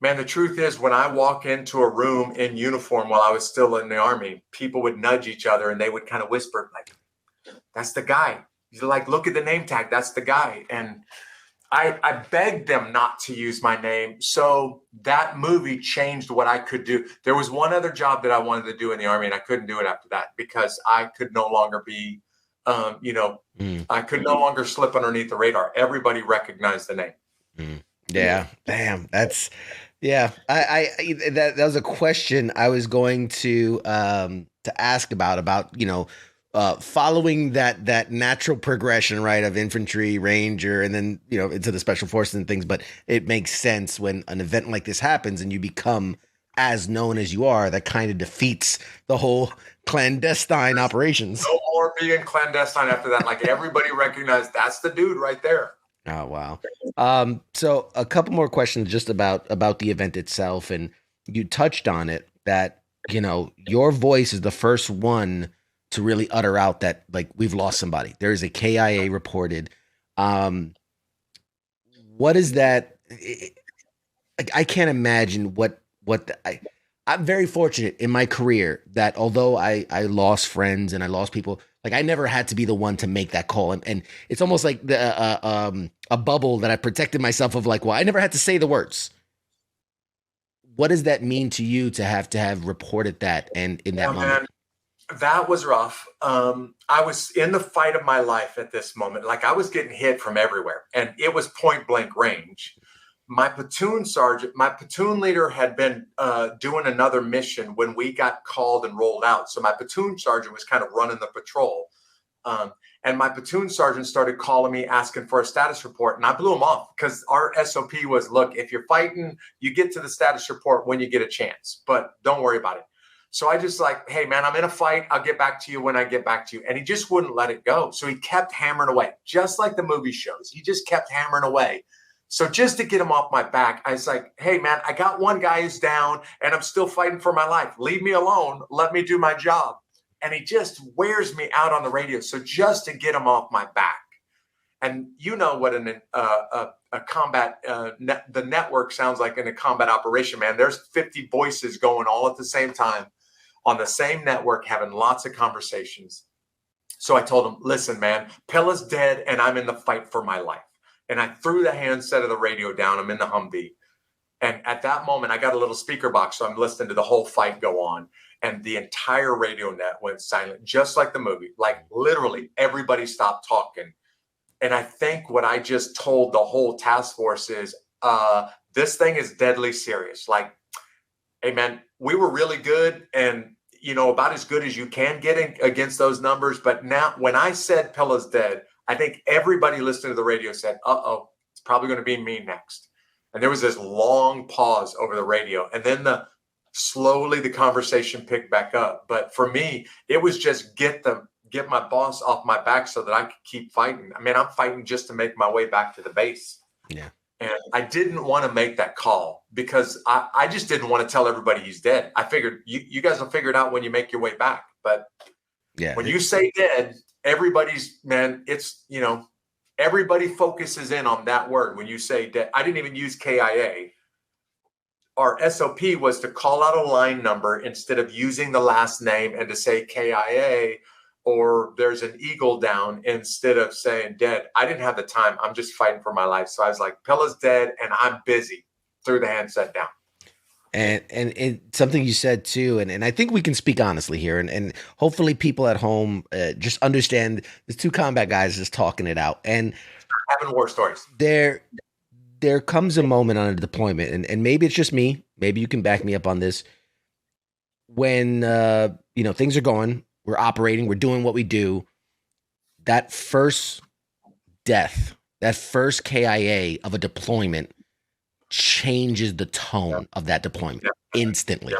man, the truth is, when I walk into a room in uniform while I was still in the Army, people would nudge each other and they would kind of whisper, like, that's the guy. He's like, look at the name tag. That's the guy. And I begged them not to use my name. So that movie changed what I could do. There was one other job that I wanted to do in the Army, and I couldn't do it after that because I could no longer be, I could no longer slip underneath the radar. Everybody recognized the name. Yeah. Damn. That was a question I was going to ask about, following that natural progression, right, of infantry, ranger, and then, into the special forces and things. But it makes sense when an event like this happens and you become as known as you are, that kind of defeats the whole clandestine operations. No more being clandestine after that. Like, everybody recognized that's the dude right there. Oh, wow. So a couple more questions just about the event itself. And you touched on it, that, your voice is the first one to really utter out that, like, we've lost somebody. There is a KIA reported. What is that? I can't imagine I'm very fortunate in my career that although I lost friends and I lost people, like, I never had to be the one to make that call. And it's almost like a bubble that I protected myself of, like, well, I never had to say the words. What does that mean to you to have reported that and in that moment? Man, that was rough. I was in the fight of my life at this moment. Like, I was getting hit from everywhere and it was point blank range. My platoon leader had been doing another mission when we got called and rolled out. So my platoon sergeant was kind of running the patrol. And my platoon sergeant started calling me, asking for a status report. And I blew him off because our SOP was, look, if you're fighting, you get to the status report when you get a chance, but don't worry about it. So I just like, hey, man, I'm in a fight. I'll get back to you when I get back to you. And he just wouldn't let it go. So he kept hammering away, just like the movie shows. He just kept hammering away. So just to get him off my back, I was like, hey, man, I got one guy who's down and I'm still fighting for my life. Leave me alone. Let me do my job. And he just wears me out on the radio. So just to get him off my back. And you know what a combat, the network sounds like in a combat operation, man. There's 50 voices going all at the same time on the same network, having lots of conversations. So I told him, listen, man, Pilla's dead and I'm in the fight for my life. And I threw the handset of the radio down. I'm in the Humvee. And at that moment, I got a little speaker box. So I'm listening to the whole fight go on. And the entire radio net went silent, just like the movie. Like, literally everybody stopped talking. And I think what I just told the whole task force is, this thing is deadly serious. Like, hey, man, we were really good and, about as good as you can get against those numbers. But now when I said Pilla's dead, I think everybody listening to the radio said, uh-oh, it's probably going to be me next. And there was this long pause over the radio. And then slowly the conversation picked back up. But for me, it was just get my boss off my back so that I could keep fighting. I mean, I'm fighting just to make my way back to the base. Yeah. And I didn't want to make that call because I just didn't want to tell everybody he's dead. I figured you guys will figure it out when you make your way back. But when you say dead, everybody's, man, it's, everybody focuses in on that word. When you say dead, I didn't even use KIA. Our SOP was to call out a line number instead of using the last name and to say KIA or there's an eagle down instead of saying dead. I didn't have the time. I'm just fighting for my life. So I was like, Pilla's dead and I'm busy. Threw the handset down. And something you said too, and I think we can speak honestly here, and hopefully people at home just understand there's two combat guys just talking it out. And having war stories. There comes a moment on a deployment, and maybe it's just me, maybe you can back me up on this, when things are going, we're operating, we're doing what we do, that first death, that first KIA of a deployment changes the tone of that deployment instantly.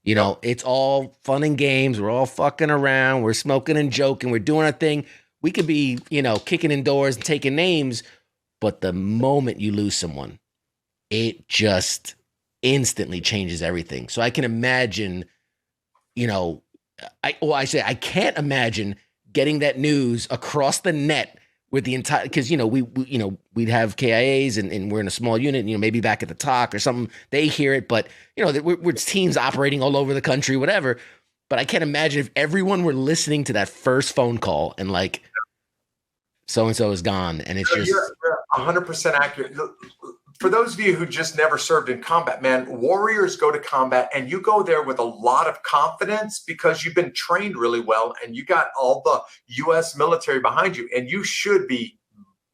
It's all fun and games, we're all fucking around, we're smoking and joking, we're doing our thing, we could be kicking indoors and taking names. But the moment you lose someone, it just instantly changes everything. So I can imagine, I can't imagine getting that news across the net with the entire, because we'd have KIAs and we're in a small unit, maybe back at the TOC or something. They hear it, but we're teams operating all over the country, whatever. But I can't imagine if everyone were listening to that first phone call and like, so-and-so is gone, and it's just... You're 100% accurate. For those of you who just never served in combat, man, warriors go to combat, and you go there with a lot of confidence because you've been trained really well, and you got all the U.S. military behind you, and you should be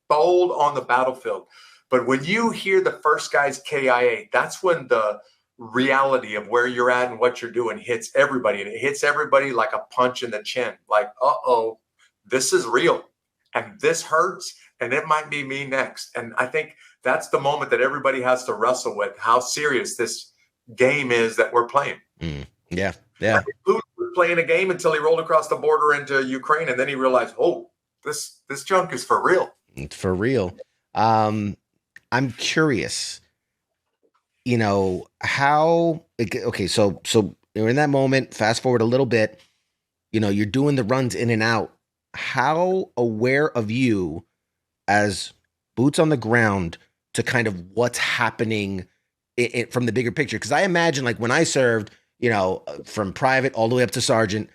bold on the battlefield. But when you hear the first guy's KIA, that's when the reality of where you're at and what you're doing hits everybody, and it hits everybody like a punch in the chin. Like, uh-oh, this is real. And this hurts, and it might be me next. And I think that's the moment that everybody has to wrestle with, how serious this game is that we're playing. Yeah. Putin was playing a game until he rolled across the border into Ukraine, and then he realized, oh, this junk is for real. It's for real. I'm curious, how... Okay, so you're in that moment, fast forward a little bit, you're doing the runs in and out. How aware of you as boots on the ground to kind of what's happening from the bigger picture? Because I imagine, like, when I served, from private all the way up to sergeant,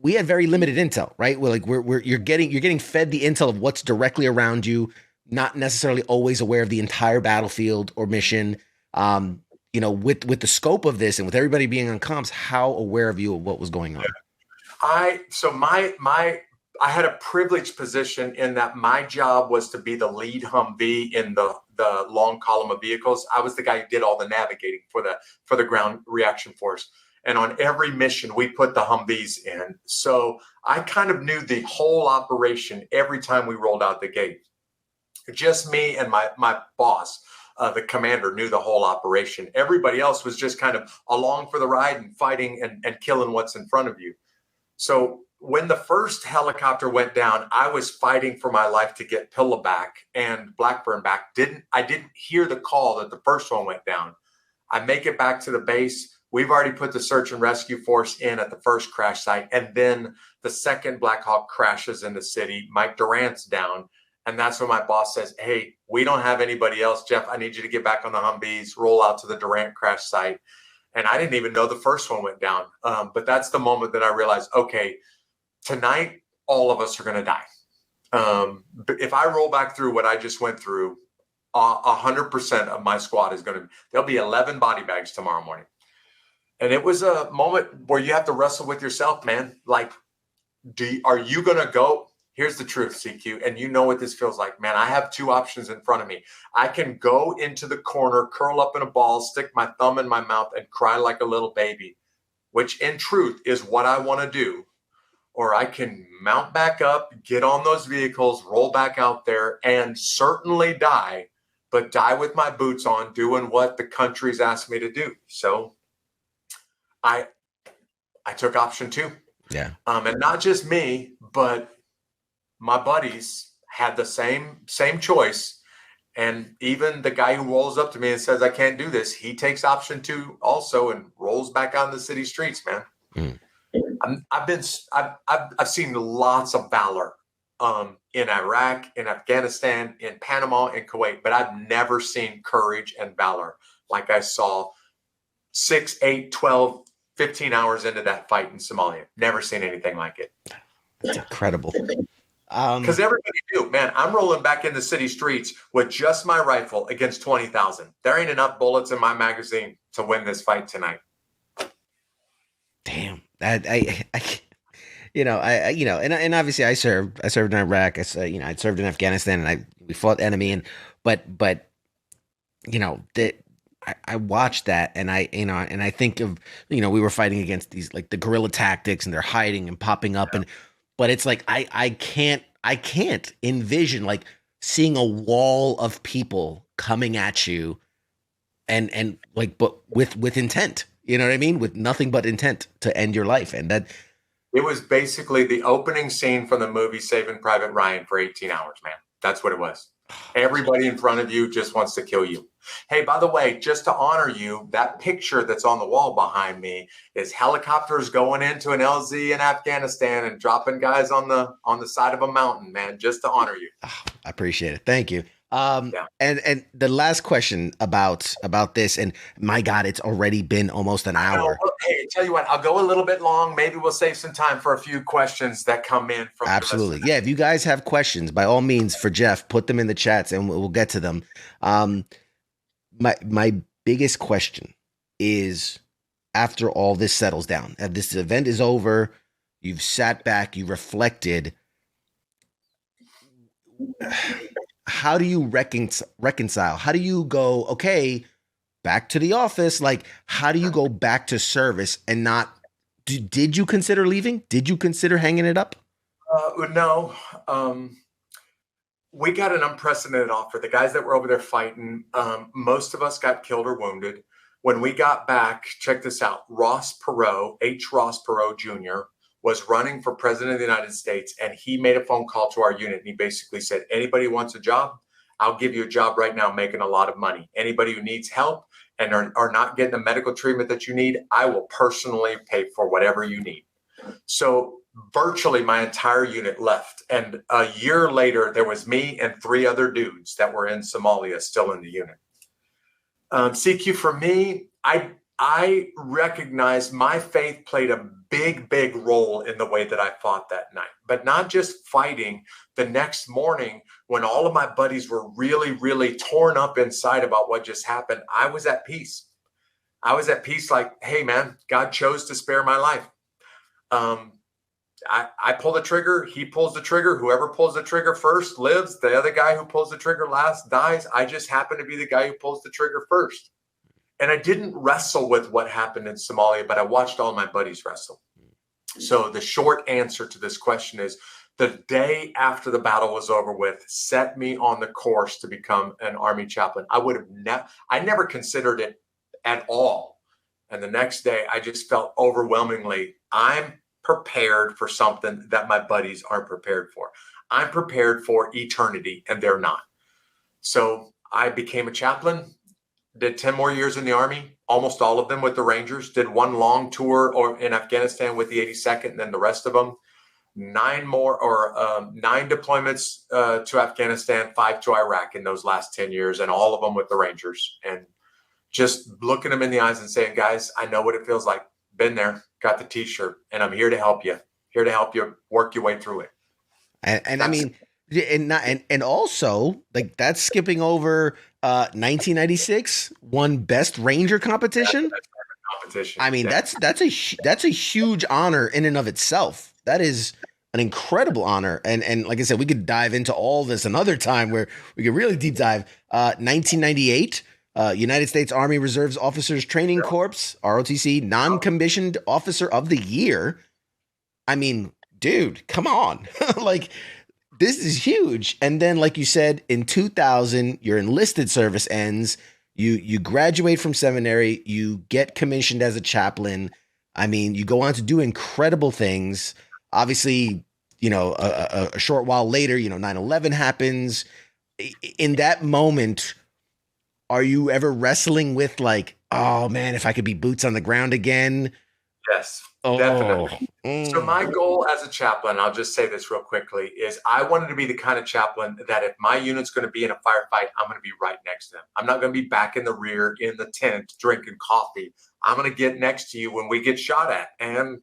we had very limited intel, right? You're getting fed the intel of what's directly around you, not necessarily always aware of the entire battlefield or mission. With the scope of this and with everybody being on comms, how aware of you of what was going on? I had a privileged position in that my job was to be the lead Humvee in the long column of vehicles. I was the guy who did all the navigating for the ground reaction force. And on every mission, we put the Humvees in. So I kind of knew the whole operation every time we rolled out the gate. Just me and my boss, the commander, knew the whole operation. Everybody else was just kind of along for the ride and fighting and killing what's in front of you. So when the first helicopter went down, I was fighting for my life to get Pilla back and Blackburn back. I didn't hear the call that the first one went down. I make it back to the base. We've already put the search and rescue force in at the first crash site. And then the second Black Hawk crashes in the city. Mike Durant's down. And that's when my boss says, hey, we don't have anybody else. Jeff, I need you to get back on the Humvees, roll out to the Durant crash site. And I didn't even know the first one went down. But that's the moment that I realized, okay, tonight, all of us are going to die. But if I roll back through what I just went through, 100% of my squad is there'll be 11 body bags tomorrow morning. And it was a moment where you have to wrestle with yourself, man. Like, are you going to go? Here's the truth, CQ, and you know what this feels like, man. I have two options in front of me. I can go into the corner, curl up in a ball, stick my thumb in my mouth, and cry like a little baby, which in truth is what I want to do. Or I can mount back up, get on those vehicles, roll back out there, and certainly die, but die with my boots on, doing what the country's asked me to do. So I took option 2. Yeah. And not just me, but my buddies had the same choice. And even the guy who rolls up to me and says, I can't do this, he takes option 2 also and rolls back on the city streets, man. I've seen lots of valor in Iraq, in Afghanistan, in Panama, in Kuwait, but I've never seen courage and valor like I saw 6, 8, 12, 15 hours into that fight in Somalia. Never seen anything like it. That's incredible. Because everybody knew, man, I'm rolling back in the city streets with just my rifle against 20,000. There ain't enough bullets in my magazine to win this fight tonight. Damn, and obviously I served in Iraq. I served in Afghanistan, and we fought the enemy, but I watched that, and I think of, we were fighting against these, like, the guerrilla tactics, and they're hiding and popping up, but it's like I can't envision, like, seeing a wall of people coming at you, and like, but with intent. You know what I mean? With nothing but intent to end your life. And that it was basically the opening scene from the movie Saving Private Ryan for 18 hours, man. That's what it was. Everybody in front of you just wants to kill you. Hey, by the way, just to honor you, that picture that's on the wall behind me is helicopters going into an LZ in Afghanistan and dropping guys on the side of a mountain, man, just to honor you. Oh, I appreciate it. Thank you. And the last question about this, and my God, it's already been almost an hour. Hey, tell you what, I'll go a little bit long. Maybe we'll save some time for a few questions that come in from absolutely. Yeah, if you guys have questions, by all means, for Jeff, put them in the chats and we'll get to them. My biggest question is, after all this settles down, and this event is over, you've sat back, you reflected. How do you reconcile? How do you go, okay, back to the office? Like, how do you go back to service and not, did you consider leaving? Did you consider hanging it up? No. We got an unprecedented offer. The guys that were over there fighting, most of us got killed or wounded. When we got back, check this out, Ross Perot Jr., was running for president of the United States, and he made a phone call to our unit, and he basically said, anybody who wants a job, I'll give you a job right now making a lot of money. Anybody who needs help and are not getting the medical treatment that you need, I will personally pay for whatever you need. So virtually my entire unit left. And a year later, there was me and 3 other dudes that were in Somalia still in the unit. CQ, for me, I recognize my faith played a big role in the way that I fought that night, but not just fighting. The next morning, when all of my buddies were really torn up inside about what just happened, I was at peace. I was at peace, like, hey man, God chose to spare my life. I pull the trigger, he pulls the trigger. Whoever pulls the trigger first lives. The other guy who pulls the trigger last dies. I just happen to be the guy who pulls the trigger first. And I didn't wrestle with what happened in Somalia, but I watched all my buddies wrestle. So the short answer to this question is, the day after the battle was over with set me on the course to become an Army chaplain. I never considered it at all. And the next day I just felt overwhelmingly, I'm prepared for something that my buddies aren't prepared for. I'm prepared for eternity and they're not. So I became a chaplain. Did 10 more years in the Army, almost all of them with the Rangers, did one long tour in Afghanistan with the 82nd, and then the rest of them, 9 deployments to Afghanistan, 5 to Iraq in those last 10 years, and all of them with the Rangers. And just looking them in the eyes and saying, guys, I know what it feels like. Been there, got the t-shirt, and I'm here to help you, work your way through it. And I mean, and also, like, that's skipping over 1996 won Best Ranger competition. I mean, that's a huge honor in and of itself. That is an incredible honor. And like I said, we could dive into all this another time where we could really deep dive. 1998, United States Army Reserves Officers Training Corps, ROTC, non-commissioned officer of the year. I mean, dude, come on. Like, this is huge. And then, like you said, in 2000, your enlisted service ends. You graduate from seminary. You get commissioned as a chaplain. I mean, you go on to do incredible things. Obviously, a short while later, 9/11 happens. in that moment, are you ever wrestling with like, oh man, if I could be boots on the ground again? Yes, definitely. So my goal as a chaplain, I'll just say this real quickly, is I wanted to be the kind of chaplain that if my unit's going to be in a firefight, I'm going to be right next to them. I'm not going to be back in the rear in the tent drinking coffee. I'm going to get next to you when we get shot at. And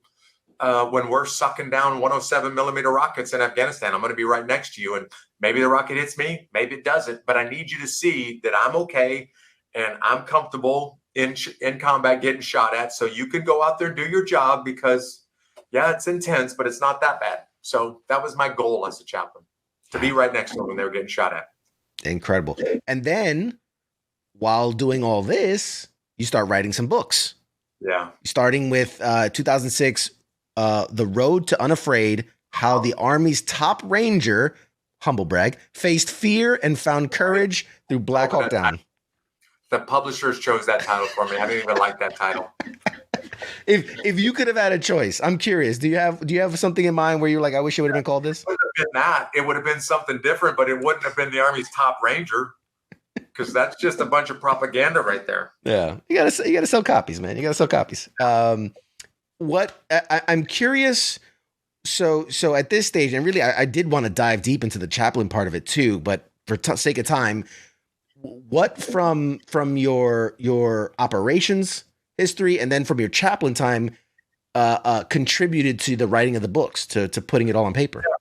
when we're sucking down 107 millimeter rockets in Afghanistan, I'm going to be right next to you. And maybe the rocket hits me, maybe it doesn't, but I need you to see that I'm okay and I'm comfortable in combat getting shot at. So you can go out there and do your job because, yeah, it's intense, but it's not that bad. So that was my goal as a chaplain, to be right next to them when they were getting shot at. Incredible. And then while doing all this, you start writing some books. Yeah. Starting with 2006, The Road to Unafraid, How the Army's Top Ranger, humble brag, faced fear and found courage through Black Hawk Down. The publishers chose that title for me. I didn't even like that title. If you could have had a choice, I'm curious. Do you have something in mind where you're like, I wish it would have been called this? It would have been that. It would have been something different, but it wouldn't have been the Army's Top Ranger, because that's just a bunch of propaganda right there. Yeah, you gotta sell copies, man. You gotta sell copies. I'm curious. So at this stage, and really, I did want to dive deep into the chaplain part of it too, but for sake of time, what from your operations history and then from your chaplain time contributed to the writing of the books, to putting it all on paper? Yeah.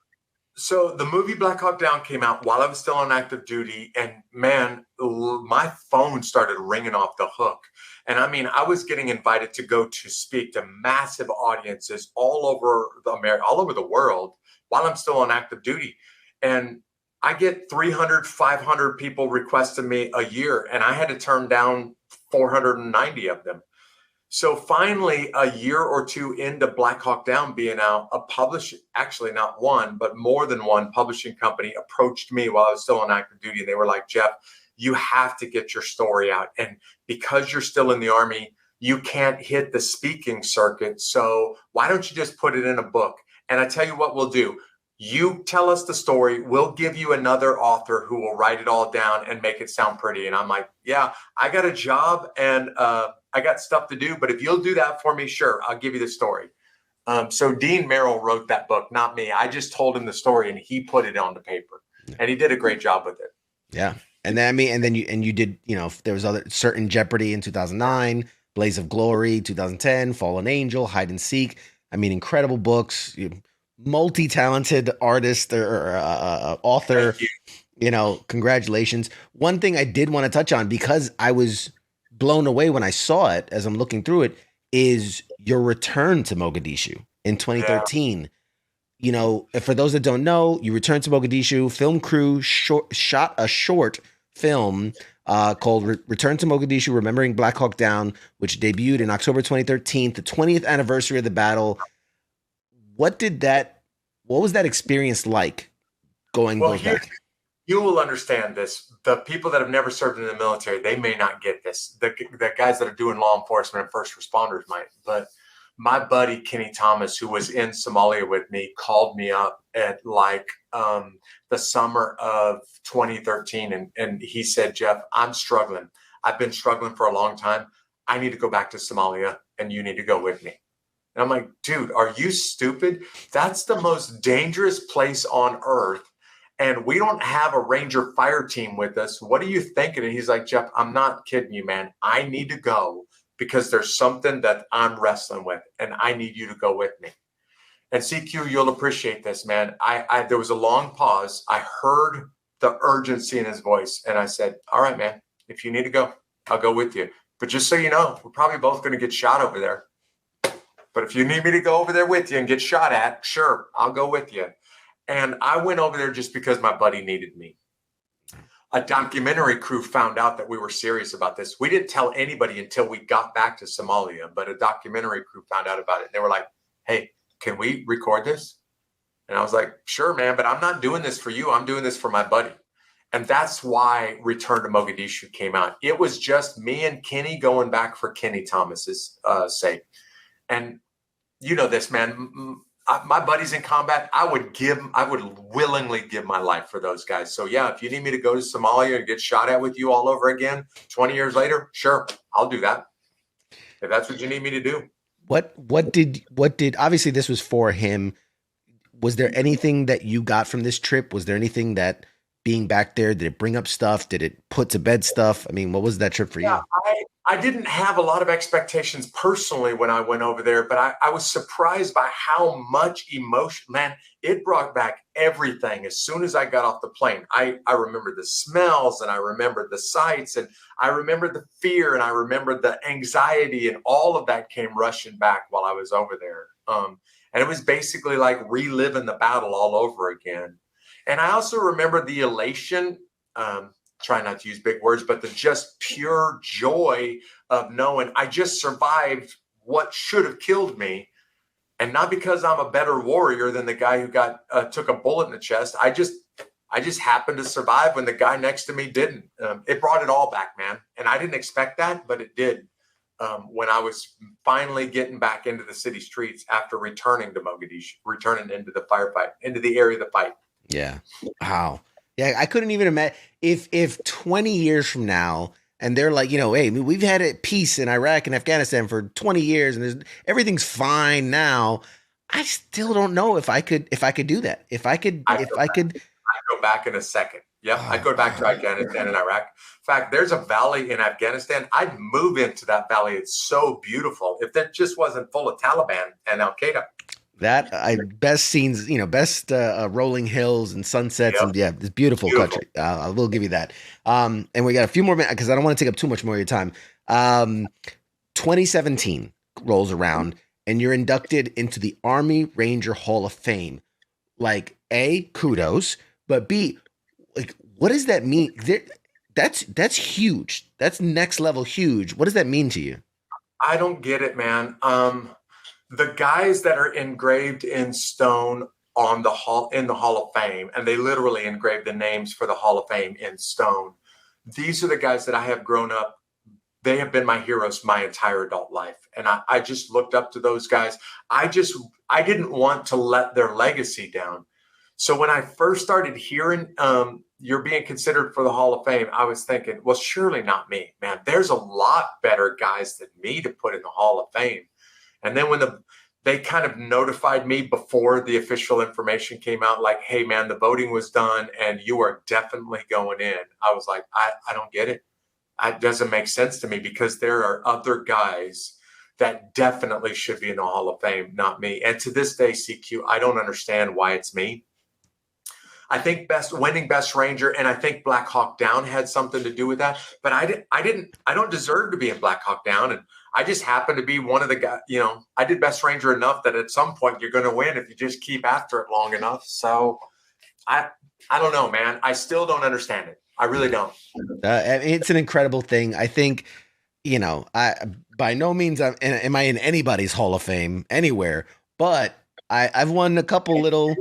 So the movie Black Hawk Down came out while I was still on active duty, and man, my phone started ringing off the hook. And I mean, I was getting invited to go to speak to massive audiences all over all over the world while I'm still on active duty. And I get 300, 500 people requesting me a year, and I had to turn down 490 of them. So finally, a year or two into Black Hawk Down being out, actually not one, but more than one publishing company approached me while I was still on active duty. And they were like, Jeff, you have to get your story out. And because you're still in the Army, you can't hit the speaking circuit. So why don't you just put it in a book? And I tell you what we'll do. You tell us the story. We'll give you another author who will write it all down and make it sound pretty. And I'm like, yeah, I got a job and I got stuff to do. But if you'll do that for me, sure, I'll give you the story. So Dean Merrill wrote that book, not me. I just told him the story and he put it onto paper. And he did a great job with it. Yeah. And then you did, there was other Certain Jeopardy in 2009, Blaze of Glory, 2010, Fallen Angel, Hide and Seek. I mean, incredible books. Multi-talented artist or author, congratulations. One thing I did want to touch on, because I was blown away when I saw it as I'm looking through it, is your return to Mogadishu in 2013. Yeah. For those that don't know, you returned to Mogadishu. Film crew shot a short film called Return to Mogadishu, Remembering Black Hawk Down, which debuted in October 2013, the 20th anniversary of the battle. What was that experience like going back? You will understand this. The people that have never served in the military, they may not get this. The guys that are doing law enforcement and first responders might. But my buddy, Kenny Thomas, who was in Somalia with me, called me up at the summer of 2013. And he said, Jeff, I'm struggling. I've been struggling for a long time. I need to go back to Somalia and you need to go with me. And I'm like, dude, are you stupid? That's the most dangerous place on earth. And we don't have a Ranger fire team with us. What are you thinking? And he's like, Jeff, I'm not kidding you, man. I need to go because there's something that I'm wrestling with and I need you to go with me. And CQ, you'll appreciate this, man. There was a long pause. I heard the urgency in his voice. And I said, all right, man, if you need to go, I'll go with you. But just so you know, we're probably both going to get shot over there. But if you need me to go over there with you and get shot at, sure, I'll go with you. And I went over there just because my buddy needed me. A documentary crew found out that we were serious about this. We didn't tell anybody until we got back to Somalia, but a documentary crew found out about it. They were like, hey, can we record this? And I was like, sure, man, but I'm not doing this for you. I'm doing this for my buddy. And that's why Return to Mogadishu came out. It was just me and Kenny going back for Kenny Thomas's sake. And you know this, man. my buddies in combat, I would willingly give my life for those guys. So yeah, if you need me to go to Somalia and get shot at with you all over again 20 years later, sure, I'll do that. If that's what you need me to do. What did obviously this was for him. Was there anything that you got from this trip? Was there anything that being back there, did it bring up stuff? Did it put to bed stuff? I mean, what was that trip for you? I didn't have a lot of expectations personally when I went over there, but I was surprised by how much emotion, man, it brought back everything. As soon as I got off the plane, I remember the smells and I remembered the sights and I remembered the fear and I remembered the anxiety, and all of that came rushing back while I was over there. And it was basically like reliving the battle all over again. And I also remember the elation, try not to use big words, but the just pure joy of knowing I just survived what should have killed me. And not because I'm a better warrior than the guy who took a bullet in the chest. I just happened to survive when the guy next to me didn't. It brought it all back, man. And I didn't expect that, but it did. When I was finally getting back into the city streets after returning to Mogadishu, returning into the firefight, into the area of the fight. Yeah. Wow. Yeah. I couldn't even imagine if 20 years from now, and they're like, hey, we've had a peace in Iraq and Afghanistan for 20 years and everything's fine now. I still don't know if I could do that. I'd go back in a second. Yep. I'd go back to Afghanistan and Iraq. In fact, there's a valley in Afghanistan. I'd move into that valley. It's so beautiful. If that just wasn't full of Taliban and Al-Qaeda. Best scenes, best rolling hills and sunsets. Yep. And it's beautiful country. I will give you that. And we got a few more minutes because I don't want to take up too much more of your time. 2017 rolls around and you're inducted into the Army Ranger Hall of Fame. Like, A, kudos, but B, like, what does that mean? That's huge. That's next level huge. What does that mean to you? I don't get it, man. The guys that are engraved in stone in the Hall of Fame, and they literally engraved the names for the Hall of Fame in stone. These are the guys that I have grown up. They have been my heroes my entire adult life. And I just looked up to those guys. I didn't want to let their legacy down. So when I first started hearing you're being considered for the Hall of Fame, I was thinking, well, surely not me, man. There's a lot better guys than me to put in the Hall of Fame. And then when they kind of notified me before the official information came out, like, hey, man, the voting was done and you are definitely going in. I was like, I don't get it. It doesn't make sense to me because there are other guys that definitely should be in the Hall of Fame, not me. And to this day, CQ, I don't understand why it's me. I think winning Best Ranger, and I think Black Hawk Down had something to do with that. But I don't deserve to be in Black Hawk Down, and I just happen to be one of the guys. I did Best Ranger enough that at some point you're going to win if you just keep after it long enough. So I don't know, man. I still don't understand it. I really don't. It's an incredible thing. I think, I by no means am I in anybody's Hall of Fame anywhere, but I've won a couple little.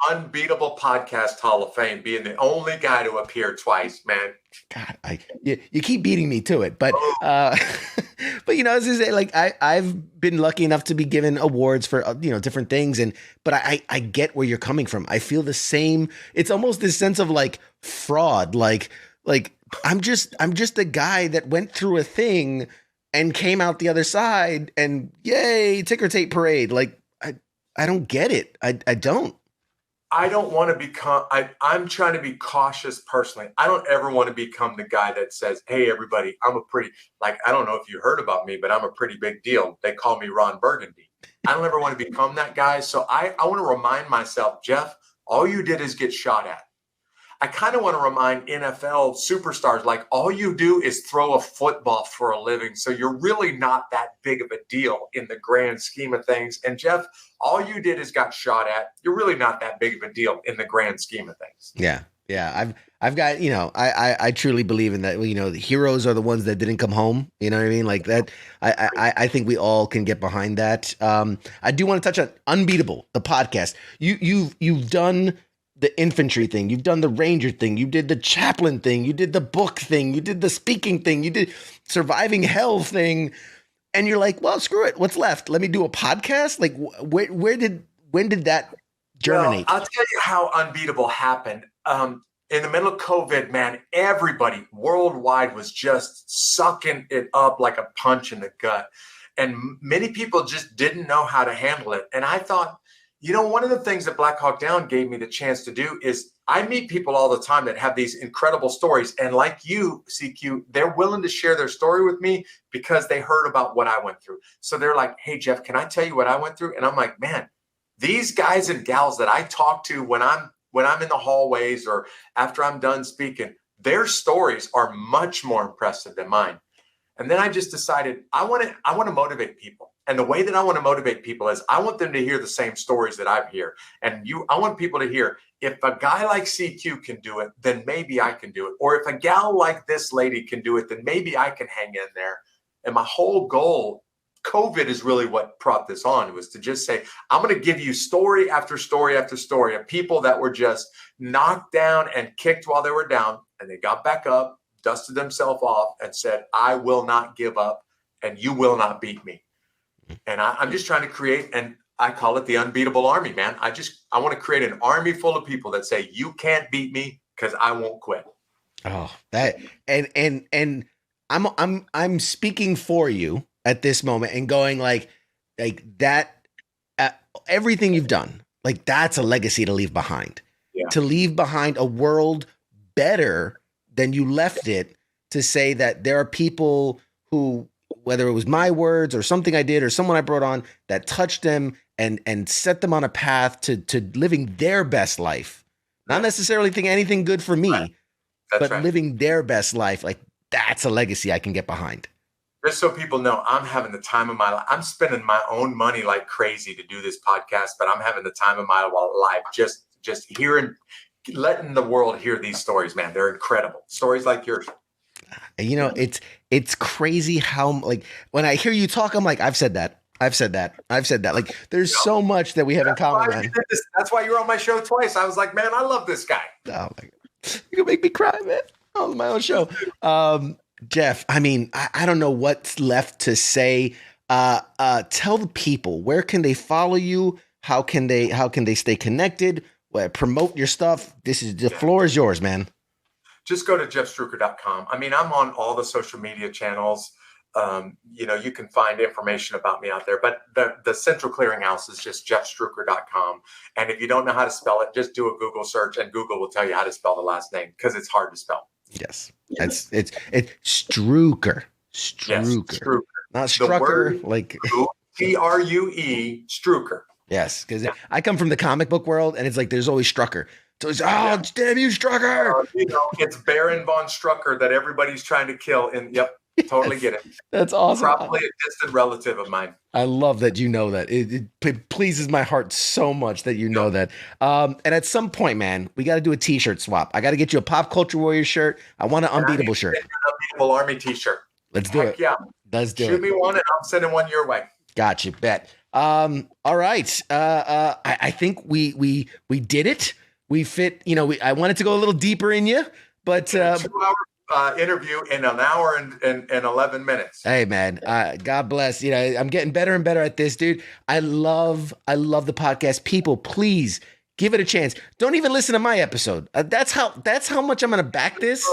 Unbeatable Podcast Hall of Fame, being the only guy to appear twice, man. God, you keep beating me to it, but but as I say, like I've been lucky enough to be given awards for different things, but I get where you're coming from. I feel the same. It's almost this sense of like fraud, like I'm just a guy that went through a thing and came out the other side, and yay, ticker tape parade. Like I don't get it. I don't. I don't want to become, I'm trying to be cautious personally. I don't ever want to become the guy that says, hey, everybody, I don't know if you heard about me, but I'm a pretty big deal. They call me Ron Burgundy. I don't ever want to become that guy. So I want to remind myself, Jeff, all you did is get shot at. I kind of want to remind NFL superstars, like all you do is throw a football for a living. So you're really not that big of a deal in the grand scheme of things. And Jeff, all you did is got shot at. You're really not that big of a deal in the grand scheme of things. Yeah. Yeah. I've got, I truly believe in that, the heroes are the ones that didn't come home. You know what I mean? Like that. I think we all can get behind that. I do want to touch on Unbeatable, the podcast. You've done the infantry thing, you've done the ranger thing, you did the chaplain thing, you did the book thing, you did the speaking thing, you did surviving hell thing, and you're like, well, screw it, what's left? Let me do a podcast. Like, where did when did that germinate? Well, I'll tell you how Unbeatable happened. In the middle of COVID, man, everybody worldwide was just sucking it up like a punch in the gut. And many people just didn't know how to handle it. And I thought, one of the things that Black Hawk Down gave me the chance to do is I meet people all the time that have these incredible stories. And like you, CQ, they're willing to share their story with me because they heard about what I went through. So they're like, hey, Jeff, can I tell you what I went through? And I'm like, man, these guys and gals that I talk to when I'm in the hallways or after I'm done speaking, their stories are much more impressive than mine. And then I just decided I want to motivate people. And the way that I want to motivate people is I want them to hear the same stories that I hear. And I want people to hear, if a guy like CQ can do it, then maybe I can do it. Or if a gal like this lady can do it, then maybe I can hang in there. And my whole goal, COVID is really what brought this on. It was to just say, I'm going to give you story after story after story of people that were just knocked down and kicked while they were down. And they got back up, dusted themselves off and said, I will not give up and you will not beat me. And I'm just trying to create, and I call it the unbeatable army, man. I want to create an army full of people that say, you can't beat me because I won't quit. Oh, that, and I'm speaking for you at this moment and going like that, everything you've done, like that's a legacy to leave behind, to leave behind a world better than you left it, to say that there are people who, whether it was my words or something I did or someone I brought on that touched them and set them on a path to living their best life, not necessarily thinking anything good for me, but living their best life. Like that's a legacy I can get behind. Just so people know, I'm having the time of my life. I'm spending my own money like crazy to do this podcast, but I'm having the time of my life just hearing, letting the world hear these stories, man. They're incredible. Stories like yours. It's crazy how, like, when I hear you talk, I'm like, I've said that. Like, there's so much that we have in common, man. That's why you were on my show twice. I was like, man, I love this guy. Oh my God. You can make me cry, man. On my own show. Jeff, I mean, I don't know what's left to say. Tell the people, where can they follow you? How can they stay connected? Promote your stuff. The floor is yours, man. Just go to jeffstruecker.com. I mean, I'm on all the social media channels. You can find information about me out there, but the central clearinghouse is just jeffstruecker.com. And if you don't know how to spell it, just do a Google search and Google will tell you how to spell the last name because it's hard to spell. Yes. It's Struecker. Yes, Struecker. Not Strucker, like True, Struecker. Yes, because I come from the comic book world and it's like there's always Strucker. So it's, damn you, Strucker. It's Baron von Strucker that everybody's trying to kill. And totally get it. That's awesome. Probably a distant relative of mine. I love that you know that. It pleases my heart so much that you know that. And at some point, man, we got to do a t-shirt swap. I got to get you a Pop Culture Warrior shirt. I want an Unbeatable shirt. An Unbeatable Army t-shirt. Let's do it. Yeah. Let's do it. Shoot me one and I'm sending one your way. Got you. Bet. All right. I think we did it. We fit, I wanted to go a little deeper in you, but 2-hour interview in an hour and 11 minutes. Hey man, God bless. I'm getting better and better at this, dude. I love the podcast. People, please give it a chance. Don't even listen to my episode. That's how much I'm going to back this.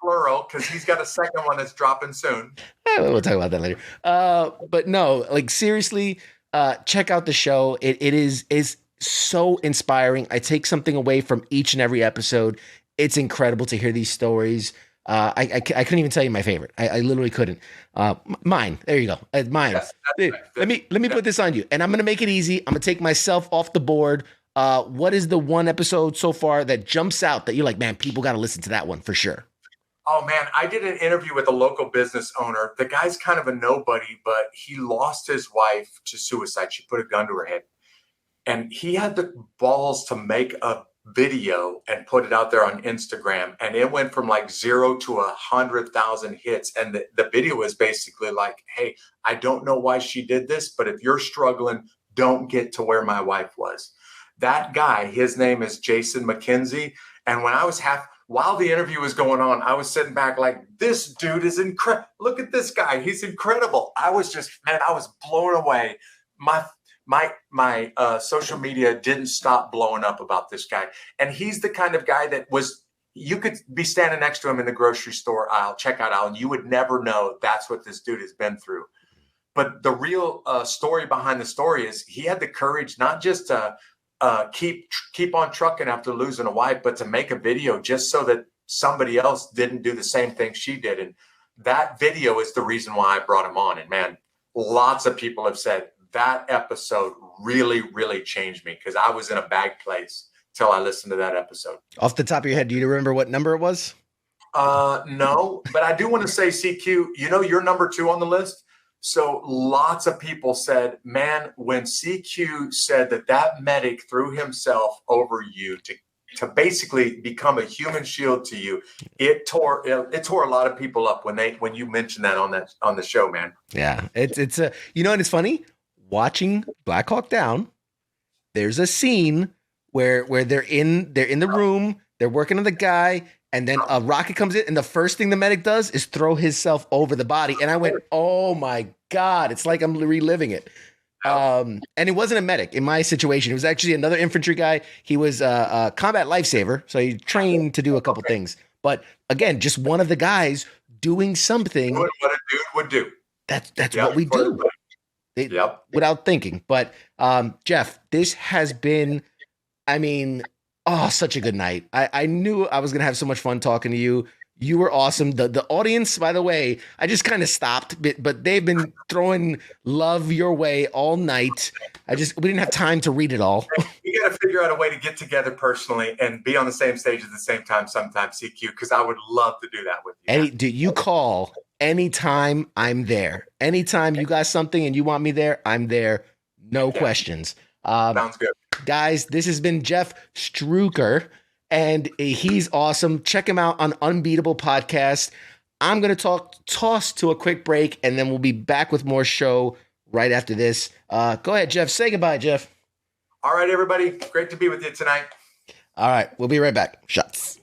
Plural, because he's got a second one that's dropping soon. We'll talk about that later. But no, like seriously, check out the show. It is so inspiring. I take something away from each and every episode. It's incredible to hear these stories. I couldn't even tell you my favorite. I literally couldn't. Mine. There you go. Mine. Yes, right. Let me put this on you, and I'm gonna make it easy. I'm gonna take myself off the board. What is the one episode so far that jumps out that you're like, man, people got to listen to that one for sure? Oh man, I did an interview with a local business owner. The guy's kind of a nobody, but he lost his wife to suicide. She put a gun to her head. And he had the balls to make a video and put it out there on Instagram. And it went from like 0 to 100,000 hits. And the video was basically like, hey, I don't know why she did this, but if you're struggling, don't get to where my wife was. That guy, his name is Jason McKenzie. And when I was while the interview was going on, I was sitting back like, this dude is incredible. Look at this guy. He's incredible. I was blown away. my social media didn't stop blowing up about this guy. And he's the kind of guy that you could be standing next to him in the grocery store aisle, checkout aisle, and you would never know that's what this dude has been through. But the real story behind the story is he had the courage not just to keep on trucking after losing a wife, but to make a video just so that somebody else didn't do the same thing she did. And that video is the reason why I brought him on. And man, lots of people have said that episode really, really changed me because I was in a bad place till I listened to that episode. Off the top of your head, do you remember what number it was? No, but I do want to say, CQ, you're number 2 on the list. So lots of people said, man, when CQ said that medic threw himself over you to basically become a human shield to you, it tore a lot of people up when you mentioned that on the show, man. Yeah, it's and it's funny watching Black Hawk Down. There's a scene where they're in the room, they're working on the guy, and then a rocket comes in, and the first thing the medic does is throw himself over the body. And I went, oh my God, it's like I'm reliving it. And it wasn't a medic in my situation. It was actually another infantry guy. He was a combat lifesaver, so he trained to do a couple things. But again, just one of the guys doing something. What a dude would do. That's what we do. Without thinking. But Jeff, this has been, such a good night. I knew I was going to have so much fun talking to you. You were awesome. The audience, by the way, I just kind of stopped, but they've been throwing love your way all night. We didn't have time to read it all. You got to figure out a way to get together personally and be on the same stage at the same time sometimes, CQ, because I would love to do that with you. Dude, you call anytime, I'm there. Anytime you got something and you want me there, I'm there. No questions. Sounds good. Guys, this has been Jeff Struecker, and he's awesome. Check him out on Unbeatable Podcast. I'm going to toss to a quick break, and then we'll be back with more show right after this. Go ahead, Jeff. Say goodbye, Jeff. All right, everybody. Great to be with you tonight. All right. We'll be right back. Shots.